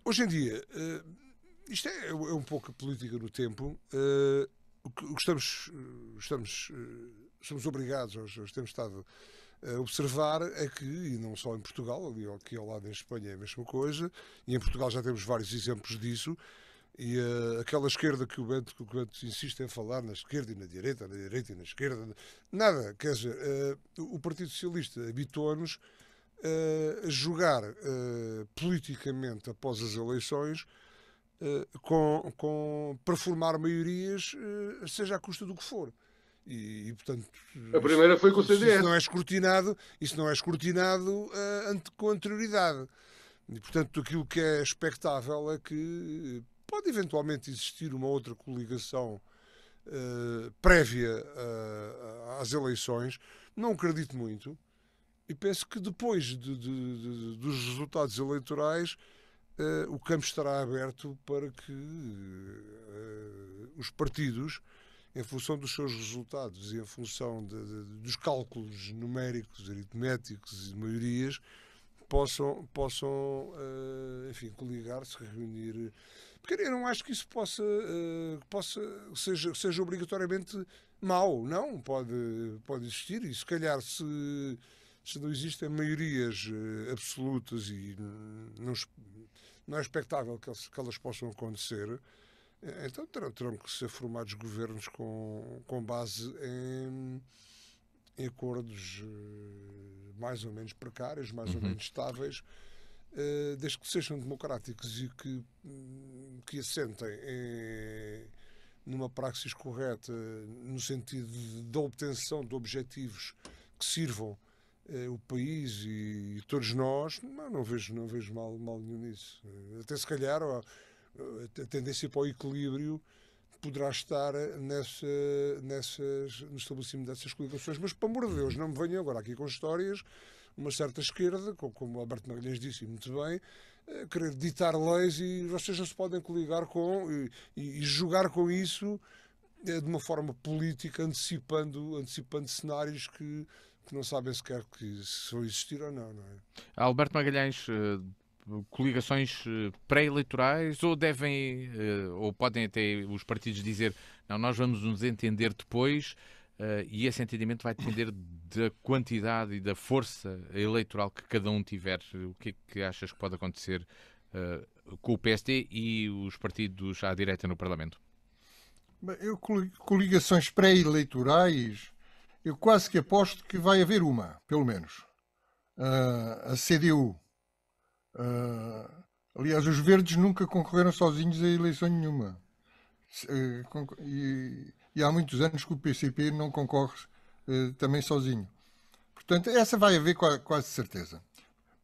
Hoje em dia, isto é um pouco a política no tempo. O que somos obrigados, temos estado a observar é que, e não só em Portugal, aqui ao lado em Espanha é a mesma coisa, e em Portugal já temos vários exemplos disso, e aquela esquerda que o Bento insiste em falar, na esquerda e na direita e na esquerda, nada, quer dizer, o Partido Socialista habituou-nos a jogar politicamente após as eleições para formar maiorias, seja à custa do que for. E portanto, a primeira foi com o CDS. Isso não é escrutinado com anterioridade. E portanto, aquilo que é expectável é que pode eventualmente existir uma outra coligação prévia às eleições. Não acredito muito. E penso que depois dos resultados eleitorais o campo estará aberto para que os partidos, em função dos seus resultados e em função dos cálculos numéricos, aritméticos e de maiorias, possam enfim, coligar-se, reunir. Eu não acho que isso seja obrigatoriamente mau. Não, pode existir. E se calhar, se não existem maiorias absolutas e não é expectável que elas possam acontecer, então terão que ser formados governos com base em acordos mais ou menos precários, mais ou menos estáveis, desde que sejam democráticos e que assentem numa praxis correta, no sentido da obtenção de objetivos que sirvam o país e todos nós. Não vejo mal nenhum nisso. Até se calhar a tendência para o equilíbrio poderá estar no estabelecimento dessas coligações, mas, para amor de Deus, não me venham agora aqui com histórias, uma certa esquerda, como o Alberto Magalhães disse muito bem, querer ditar leis, e vocês não se podem coligar e jogar com isso de uma forma política, antecipando cenários que não sabem sequer se vão existir ou não, não é? Alberto Magalhães, coligações pré-eleitorais, ou podem até os partidos dizer, não, nós vamos nos entender depois, e esse entendimento vai depender da quantidade e da força eleitoral que cada um tiver. O que é que achas que pode acontecer com o PSD e os partidos à direita no Parlamento? Eu, coligações pré-eleitorais, eu quase que aposto que vai haver uma, pelo menos. A CDU. Aliás, os verdes nunca concorreram sozinhos a eleição nenhuma. E há muitos anos que o PCP não concorre também sozinho. Portanto, essa vai haver quase certeza.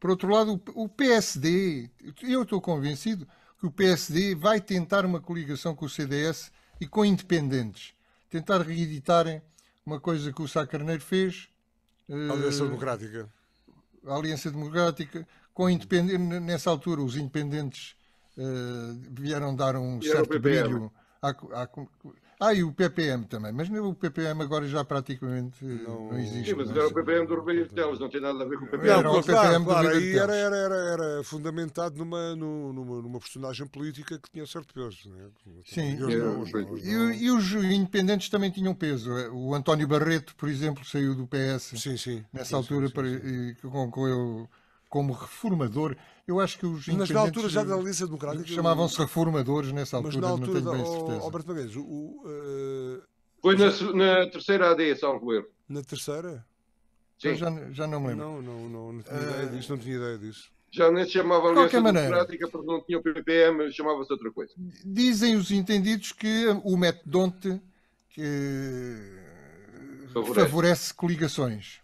Por outro lado, o PSD, eu estou convencido que o PSD vai tentar uma coligação com o CDS e com independentes. Tentar reeditarem uma coisa que o Sá Carneiro fez. A Aliança Democrática. A Aliança Democrática. Nessa altura, os independentes vieram dar um certo brilho. E o PPM também, mas o PPM agora já praticamente não existe. Sim, mas era o PPM do Rubem Teles, não tem nada a ver com o PPM. Não, claro, aí era fundamentado numa personagem política que tinha certo peso. Né? Sim, e os independentes também tinham peso. O António Barreto, por exemplo, saiu do PS nessa altura e concorreu como reformador. Eu acho que os mas na altura já da Aliança Democrática chamavam-se reformadores nessa altura, mas na altura, não tenho bem certeza. Alberto Magalhães, foi na terceira AD, salvo erro. Na terceira? Sim. Já não me lembro. Não tinha ideia disso. Já nem se chamava Aliança Democrática porque não tinha o PPM, chamava-se outra coisa. Dizem os entendidos que o Metdonte favorece coligações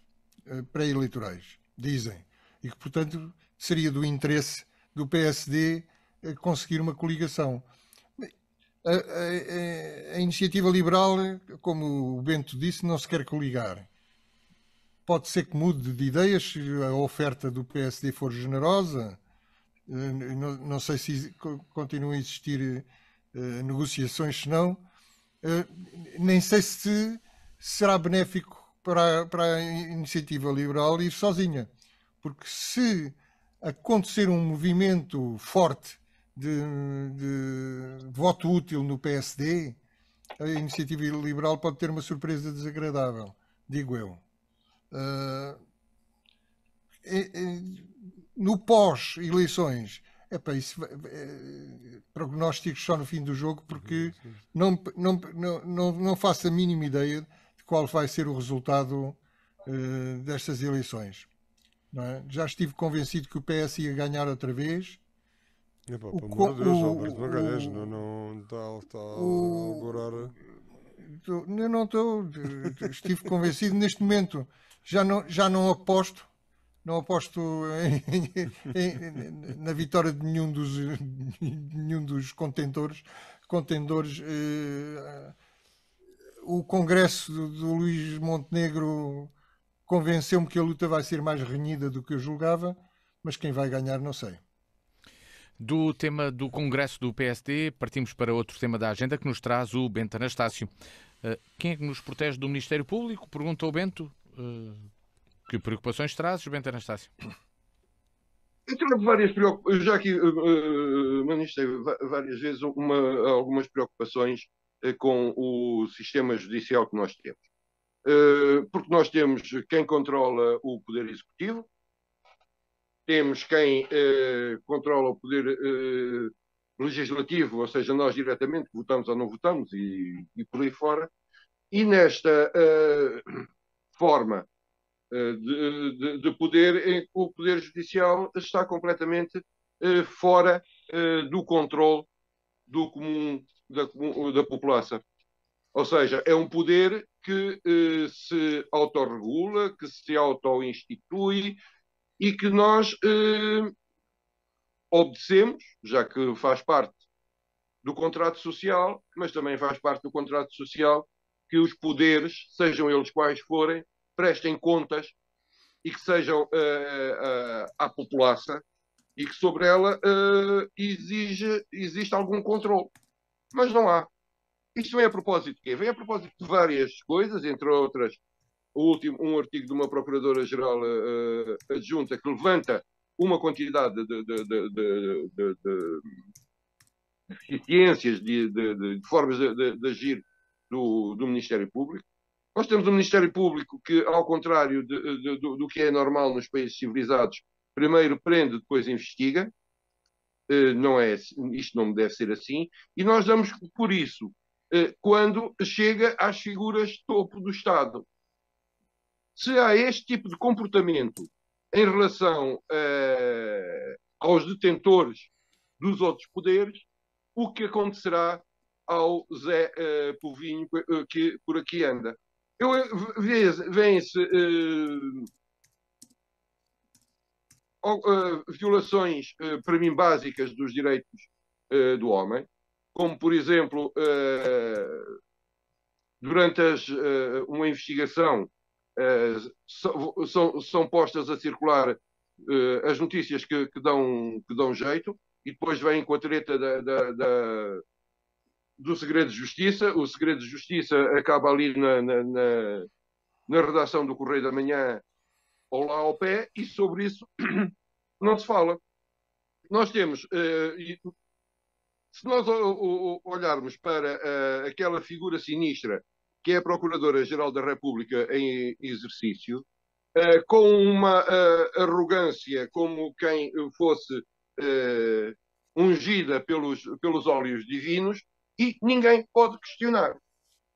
pré-eleitorais. Dizem. E que, portanto, seria do interesse do PSD conseguir uma coligação. A iniciativa liberal, como o Bento disse, não se quer coligar. Pode ser que mude de ideias se a oferta do PSD for generosa. Não sei se continuam a existir negociações, se não. Nem sei se será benéfico para a iniciativa liberal ir sozinha. Porque se acontecer um movimento forte de voto útil no PSD, a iniciativa liberal pode ter uma surpresa desagradável, digo eu. No pós-eleições, prognósticos só no fim do jogo, porque não faço a mínima ideia de qual vai ser o resultado destas eleições. Não é? Já estive convencido que o PS ia ganhar outra vez. Pelo amor de Deus, Alberto Magalhães, não está agora. Eu não estou. Estive convencido neste momento. Já não aposto. Não aposto na vitória de nenhum dos contendores. O Congresso do Luís Montenegro convenceu-me que a luta vai ser mais renhida do que eu julgava, mas quem vai ganhar não sei. Do tema do Congresso do PSD, partimos para outro tema da agenda que nos traz o Bento Anastácio. Quem é que nos protege do Ministério Público? Perguntou o Bento. Que preocupações trazes, Bento Anastácio? Eu trago várias preocupações, eu já aqui manifestei várias vezes algumas preocupações com o sistema judicial que nós temos. Porque nós temos quem controla o poder executivo, temos quem controla o poder legislativo, ou seja, nós diretamente votamos ou não votamos e por aí fora, e nesta forma de poder, o poder judicial está completamente fora do controle do comum da população. Ou seja, é um poder que se autorregula, que se auto-institui e que nós obedecemos, já que faz parte do contrato social, mas também faz parte do contrato social que os poderes, sejam eles quais forem, prestem contas e que sejam à população e que sobre ela existe algum controle. Mas não há. Isto vem a propósito de quê? Vem a propósito de várias coisas, entre outras, um artigo de uma Procuradora-Geral adjunta que levanta uma quantidade de deficiências, de formas de agir do Ministério Público. Nós temos um Ministério Público que, ao contrário do que é normal nos países civilizados, primeiro prende, depois investiga. Isto não deve ser assim. E nós damos por isso quando chega às figuras de topo do Estado. Se há este tipo de comportamento em relação aos detentores dos outros poderes, o que acontecerá ao Zé Povinho que por aqui anda? Vêm-se violações, para mim, básicas dos direitos do homem, como, por exemplo, durante uma investigação, são postas a circular as notícias que dão jeito, e depois vêm com a treta do segredo de justiça. O segredo de justiça acaba ali na redação do Correio da Manhã ou lá ao pé, e sobre isso não se fala. Nós temos, se nós olharmos para aquela figura sinistra que é a Procuradora-Geral da República em exercício, com uma arrogância como quem fosse ungida pelos óleos divinos, e ninguém pode questionar.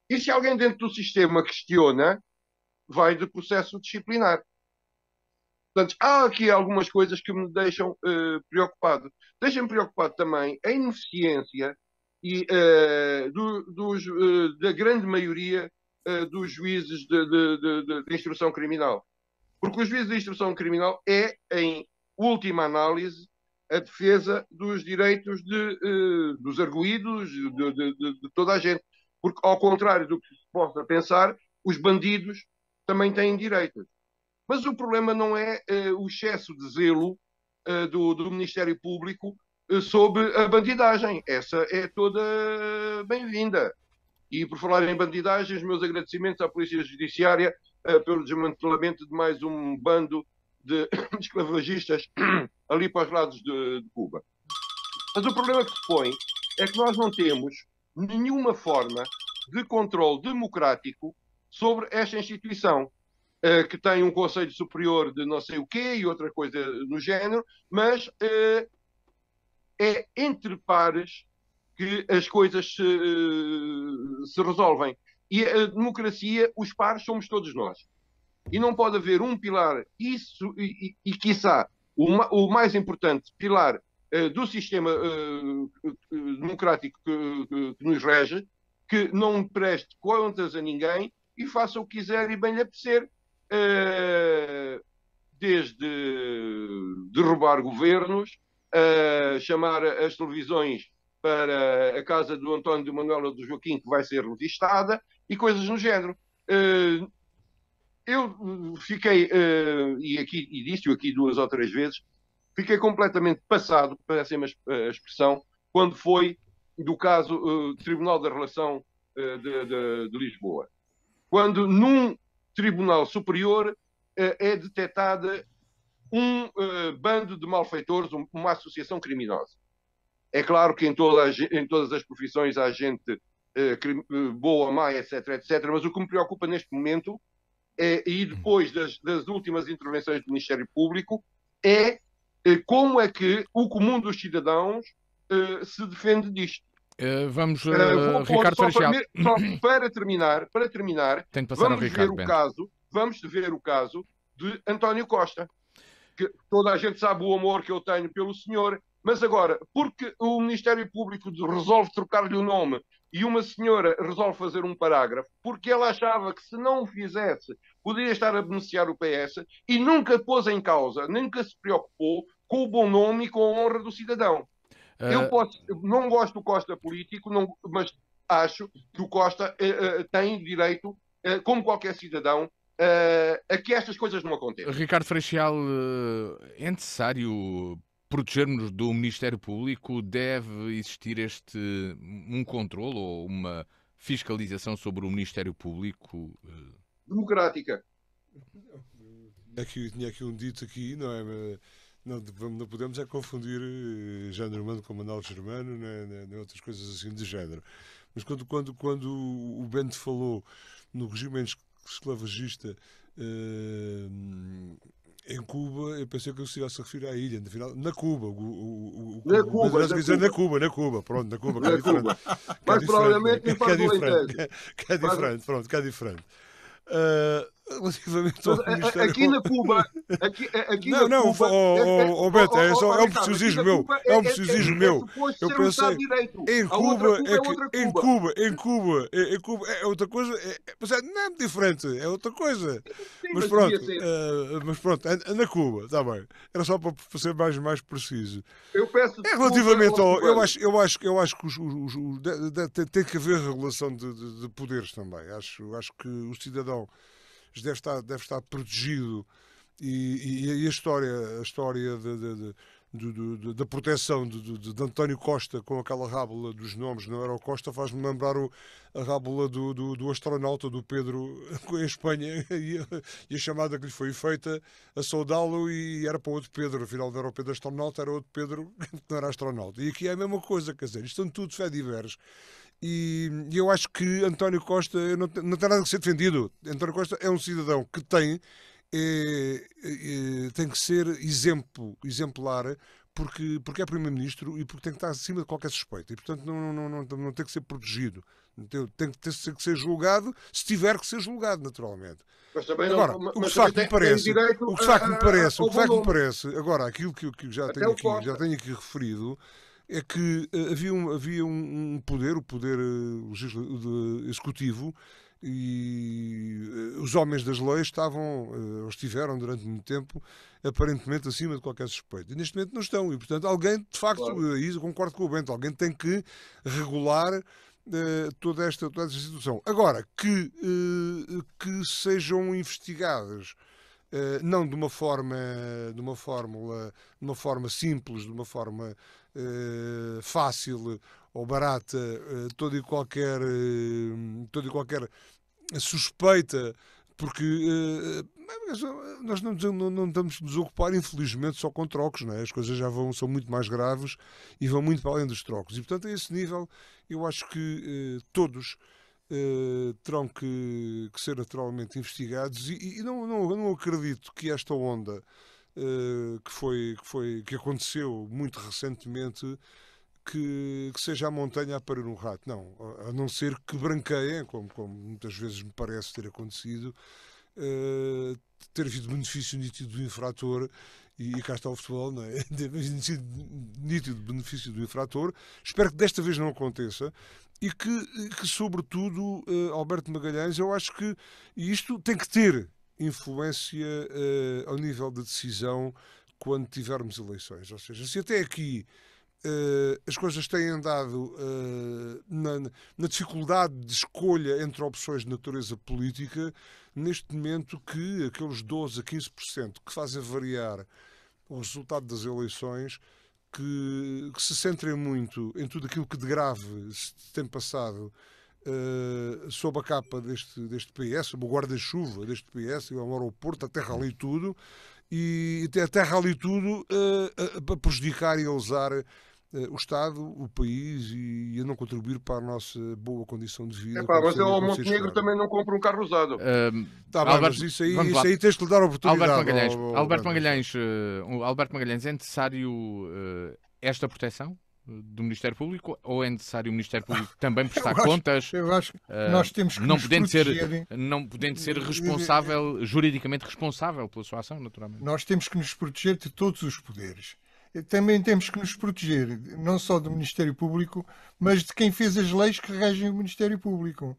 E se alguém dentro do sistema questiona, vai de processo disciplinar. Portanto, há aqui algumas coisas que me deixam preocupado. Deixa-me preocupado também a ineficiência da grande maioria dos juízes de instrução criminal. Porque o juiz de instrução criminal é, em última análise, a defesa dos direitos dos arguídos, de toda a gente. Porque, ao contrário do que se possa pensar, os bandidos também têm direitos. Mas o problema não é o excesso de zelo do Ministério Público sobre a bandidagem. Essa é toda bem-vinda. E, por falar em bandidagem, os meus agradecimentos à Polícia Judiciária pelo desmantelamento de mais um bando de esclavagistas ali para os lados de Cuba. Mas o problema que se põe é que nós não temos nenhuma forma de controle democrático sobre esta instituição, que tem um Conselho Superior de não sei o quê e outra coisa no género, mas é entre pares que as coisas se resolvem. E a democracia, os pares somos todos nós. E não pode haver um pilar, isso e quiçá, o mais importante pilar do sistema democrático que nos rege, que não preste contas a ninguém e faça o que quiser e bem lhe apetecer, desde derrubar governos, chamar as televisões para a casa do António, do Manuel ou do Joaquim, que vai ser revistada, e coisas no género. Eu fiquei, e disse-o aqui 2 ou 3 vezes, fiquei completamente passado, parece uma expressão, quando foi do caso Tribunal da Relação de Lisboa. Quando num Tribunal Superior é detectada um bando de malfeitores, uma associação criminosa. É claro que em todas as profissões há gente boa, má, etc, etc, mas o que me preocupa neste momento e depois das últimas intervenções do Ministério Público, é como é que o comum dos cidadãos se defende disto. Vamos, Ricardo Freixal. Só para terminar, Tem de passar ao Ricardo, vamos ver o caso de António Costa, que toda a gente sabe o amor que eu tenho pelo senhor, mas agora, porque o Ministério Público resolve trocar-lhe o nome e uma senhora resolve fazer um parágrafo, porque ela achava que se não o fizesse, poderia estar a beneficiar o PS e nunca pôs em causa, nunca se preocupou com o bom nome e com a honra do cidadão. Eu não gosto do Costa político, mas acho que o Costa tem direito, como qualquer cidadão, a que estas coisas não aconteçam. Ricardo Freixal, é necessário protegermos do Ministério Público? Deve existir um controle ou uma fiscalização sobre o Ministério Público? Democrática. Tinha aqui um dito aqui, não é? Não podemos confundir género humano com Manuel Germano, nem outras coisas assim de género. Mas quando o Bento falou no regime esclavagista em Cuba, eu pensei que ele se estivesse a referir à ilha, na Cuba. Na Cuba, pronto, na Cuba, que é diferente. Mas provavelmente em que é diferente. Relativamente ao Ministério... Aqui na Cuba... Beto, é um preciosismo meu. É um preciosismo meu. Eu pensei... Em Cuba é outra coisa. Não é muito diferente, é outra coisa. Mas pronto, na Cuba, está bem. Era só para ser mais preciso. Relativamente ao... Eu acho que tem que haver regulação de poderes também. Acho que o cidadão deve estar protegido e a história da proteção de António Costa com aquela rábula dos nomes no Eurocosta faz-me lembrar a rábula do astronauta do Pedro em Espanha e a chamada que lhe foi feita a saudá-lo e era para outro Pedro, afinal não era o Pedro astronauta, era outro Pedro que não era astronauta. E aqui é a mesma coisa, quer dizer, isto são tudo fé diversos. E eu acho que António Costa não tem nada que ser defendido. António Costa é um cidadão que tem que ser exemplar porque é Primeiro-Ministro e porque tem que estar acima de qualquer suspeita e portanto não tem que ser protegido, tem que ser julgado se tiver que ser julgado, naturalmente. Agora, o que de facto me parece agora, aquilo que já tenho aqui referido é que havia um poder, o poder executivo, e os homens das leis estiveram durante muito tempo aparentemente acima de qualquer suspeito. E neste momento não estão. E, portanto, alguém, de facto, eu concordo com o Bento, alguém tem que regular toda esta situação. Agora, que sejam investigadas não de uma forma simples, de uma forma fácil ou barata, toda e qualquer suspeita, porque nós não estamos a nos ocupar, infelizmente, só com trocos, não é? As coisas são muito mais graves e vão muito para além dos trocos. E, portanto, a esse nível, eu acho que todos terão que ser naturalmente investigados e não acredito que esta onda que aconteceu muito recentemente que seja a montanha a parir um rato. Não, a não ser que branqueiem, como muitas vezes me parece ter acontecido, ter havido benefício nítido do infrator, e cá está o futebol, não é? Nítido benefício do infrator. Espero que desta vez não aconteça e que sobretudo, Alberto Magalhães, eu acho que isto tem que ter influência ao nível da decisão quando tivermos eleições. Ou seja, se até aqui as coisas têm andado na dificuldade de escolha entre opções de natureza política, neste momento que aqueles 12% a 15% que fazem variar o resultado das eleições, que se centrem muito em tudo aquilo que de grave se tem passado sob a capa deste PS, sob o guarda-chuva deste PS, o aeroporto, a terra ali e tudo, e aterra ali tudo para prejudicar e a usar o Estado, o país e a não contribuir para a nossa boa condição de vida. Mas eu ao Montenegro também não compro um carro usado. Tá bem, mas isso aí tens que lhe dar a oportunidade. Alberto Magalhães, é necessário esta proteção do Ministério Público, ou é necessário o Ministério Público também prestar contas? Eu acho que nós temos que não podendo ser responsável, juridicamente responsável pela sua ação, naturalmente. Nós temos que nos proteger de todos os poderes. Também temos que nos proteger, não só do Ministério Público, mas de quem fez as leis que regem o Ministério Público.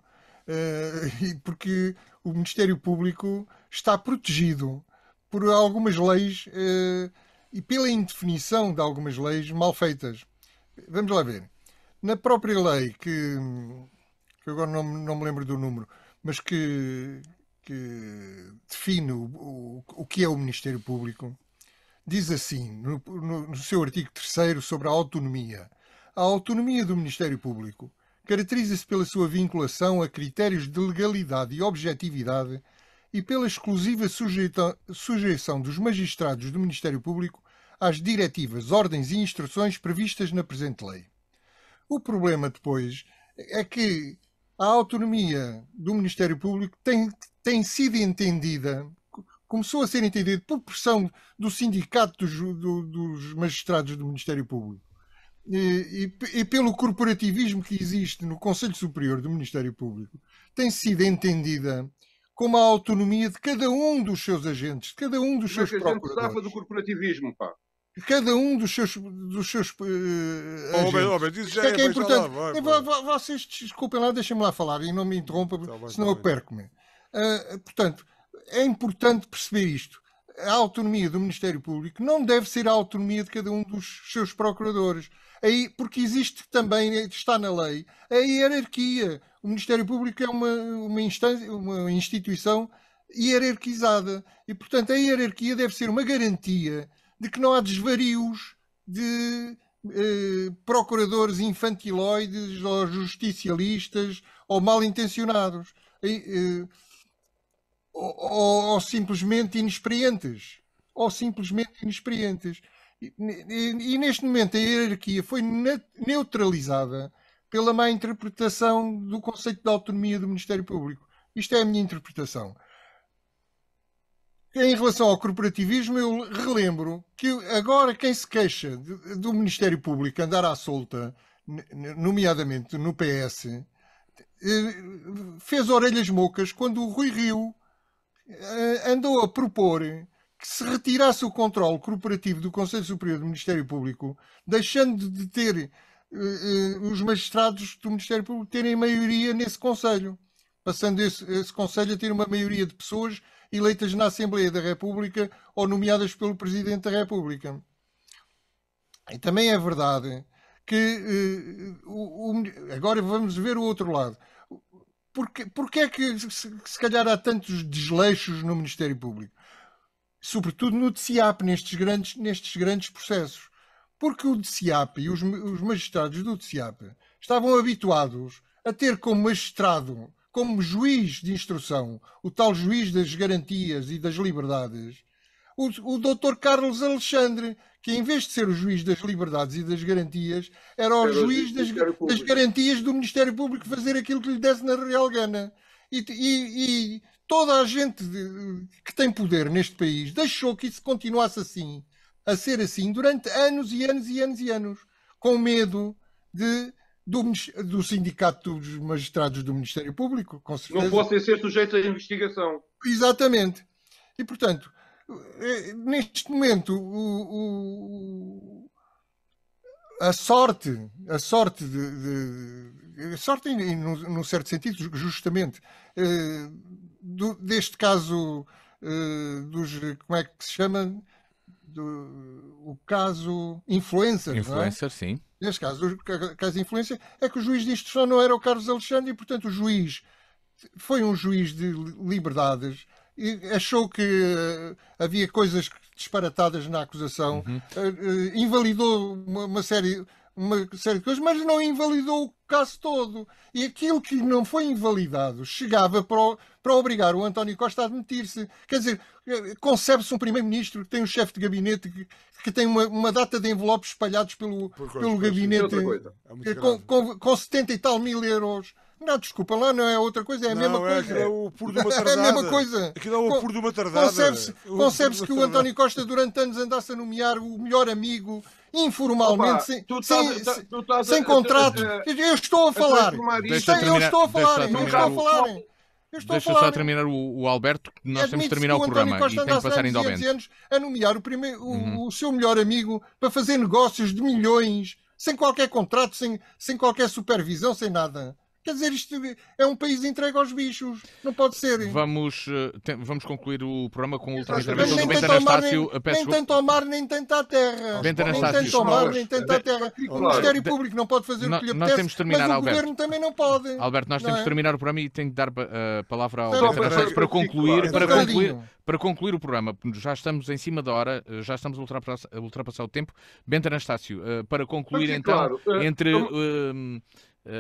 Porque o Ministério Público está protegido por algumas leis e pela indefinição de algumas leis mal feitas. Vamos lá ver. Na própria lei, que agora não me lembro do número, mas que define o que é o Ministério Público, diz assim, no seu artigo 3º, sobre a autonomia. A autonomia do Ministério Público caracteriza-se pela sua vinculação a critérios de legalidade e objetividade e pela exclusiva sujeição dos magistrados do Ministério Público às diretivas, ordens e instruções previstas na presente lei. O problema depois é que a autonomia do Ministério Público tem sido entendida, começou a ser entendida por pressão do sindicato dos magistrados do Ministério Público e pelo corporativismo que existe no Conselho Superior do Ministério Público, tem sido entendida como a autonomia de cada um dos seus agentes, de cada um dos seus procuradores. A gente do corporativismo, pá. Cada um dos seus agentes. Isso é importante. Vocês desculpem lá, deixem-me lá falar e não me interrompam, senão eu perco-me. Portanto, é importante perceber isto. A autonomia do Ministério Público não deve ser a autonomia de cada um dos seus procuradores. Porque existe também, está na lei, a hierarquia. O Ministério Público é uma instituição hierarquizada. E, portanto, a hierarquia deve ser uma garantia de que não há desvarios de procuradores infantiloides ou justicialistas ou mal intencionados ou simplesmente inexperientes. E neste momento a hierarquia foi neutralizada pela má interpretação do conceito de autonomia do Ministério Público. Isto é a minha interpretação. Em relação ao corporativismo, eu relembro que agora quem se queixa do Ministério Público andar à solta, nomeadamente no PS, fez orelhas mocas quando o Rui Rio andou a propor que se retirasse o controle corporativo do Conselho Superior do Ministério Público, deixando de ter os magistrados do Ministério Público terem maioria nesse Conselho, passando esse Conselho a ter uma maioria de pessoas eleitas na Assembleia da República ou nomeadas pelo Presidente da República. E também é verdade que agora vamos ver o outro lado. Porque é que se calhar há tantos desleixos no Ministério Público? Sobretudo no DCIAP, nestes grandes processos. Porque o DCIAP e os magistrados do DCIAP estavam habituados a ter como magistrado, como juiz de instrução, o tal juiz das garantias e das liberdades, o Dr. Carlos Alexandre, que em vez de ser o juiz das liberdades e das garantias, era o juiz das garantias do Ministério Público, fazer aquilo que lhe desse na real gana. E toda a gente que tem poder neste país deixou que isso continuasse assim, a ser assim, durante anos e anos e anos e anos, com medo do Sindicato dos Magistrados do Ministério Público, com certeza. Não fossem ser sujeitos à investigação. Exatamente. E, portanto, neste momento, a sorte, num certo sentido, justamente, deste caso como é que se chama? O caso influencer. Influencer, sim. Neste caso, o caso de influência é que o juiz de instrução não era o Carlos Alexandre e, portanto, o juiz foi um juiz de liberdades e achou que havia coisas disparatadas na acusação, invalidou uma série, uma série de coisas, mas não invalidou o caso todo. E aquilo que não foi invalidado chegava para obrigar o António Costa a admitir-se. Quer dizer, concebe-se um primeiro-ministro que tem um chefe de gabinete que tem uma data de envelopes espalhados pelo gabinete com 70 e tal mil euros. Não, desculpa lá, não é outra coisa, é a mesma coisa. É o puro de uma tardada. É a mesma coisa. Aquilo é o puro de uma tardada. Concebe-se que o António Costa durante anos andasse a nomear o melhor amigo informalmente, sem contrato. Eu estou a falar. Deixa só terminar o Alberto, que nós temos de terminar o programa e tem que passar ainda ao Bento. Anos a nomear o seu melhor amigo para fazer negócios de milhões, sem qualquer contrato, sem qualquer supervisão, sem nada. Quer dizer, isto é um país entregue aos bichos. Não pode ser. Vamos concluir o programa com a última intervenção do Bento Anastácio. Nem tanto ao mar, nem tanto à terra. Bento Anastácio. Nem tanto ao mar, nem tanto à terra. O Ministério Público não pode fazer o que lhe apetece, mas o Governo também não pode. Alberto, nós temos de terminar o programa e tenho de dar a palavra ao Bento Anastácio para concluir o programa. Já estamos em cima da hora, já estamos a ultrapassar o tempo. Bento Anastácio, para concluir então, entre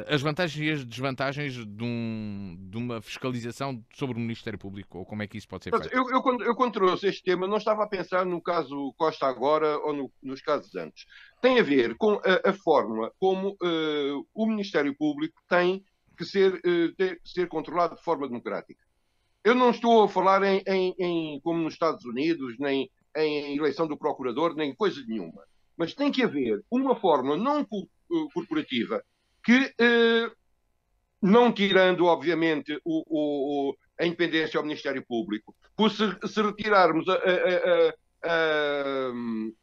as vantagens e as desvantagens de uma fiscalização sobre o Ministério Público, ou como é que isso pode ser feito? Eu quando trouxe este tema, não estava a pensar no caso Costa agora ou nos casos antes. Tem a ver com a fórmula como o Ministério Público tem que ser controlado de forma democrática. Eu não estou a falar como nos Estados Unidos, nem em eleição do procurador, nem coisa nenhuma. Mas tem que haver uma fórmula não corporativa que, não tirando, obviamente, a independência ao Ministério Público, por se retirarmos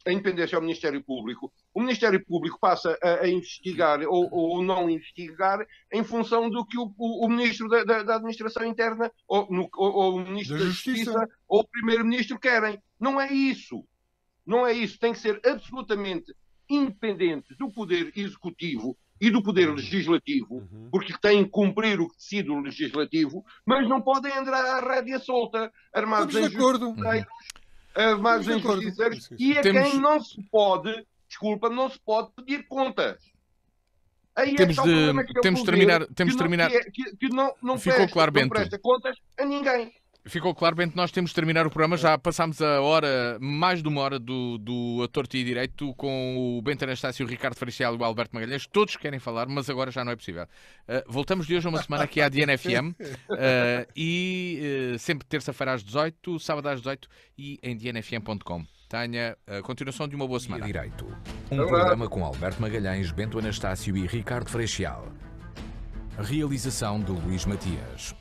a independência ao Ministério Público, o Ministério Público passa a investigar ou não investigar em função do que o Ministro da Administração Interna ou o Ministro da Justiça ou o Primeiro-Ministro querem. Não é isso. Não é isso. Tem que ser absolutamente independente do Poder Executivo e do Poder Legislativo, porque têm que cumprir o que decide o Legislativo, mas não podem andar à rédea solta, armados em justiceiros, e a quem não se pode, não se pode pedir contas. Aí temos de terminar. Que não presta contas a ninguém. Ficou claro, Bento, nós temos de terminar o programa. Já passámos a hora, mais de uma hora do A Torto e Direito, com o Bento Anastácio, o Ricardo Freixal e o Alberto Magalhães. Todos querem falar, mas agora já não é possível. Voltamos de hoje a uma semana aqui à DNFM e sempre terça-feira às 18, sábado às 18 e em dnfm.com. Tenha a continuação de uma boa semana. Direito. Um programa com Alberto Magalhães, Bento Anastácio e Ricardo Freixal. Realização de Luís Matias.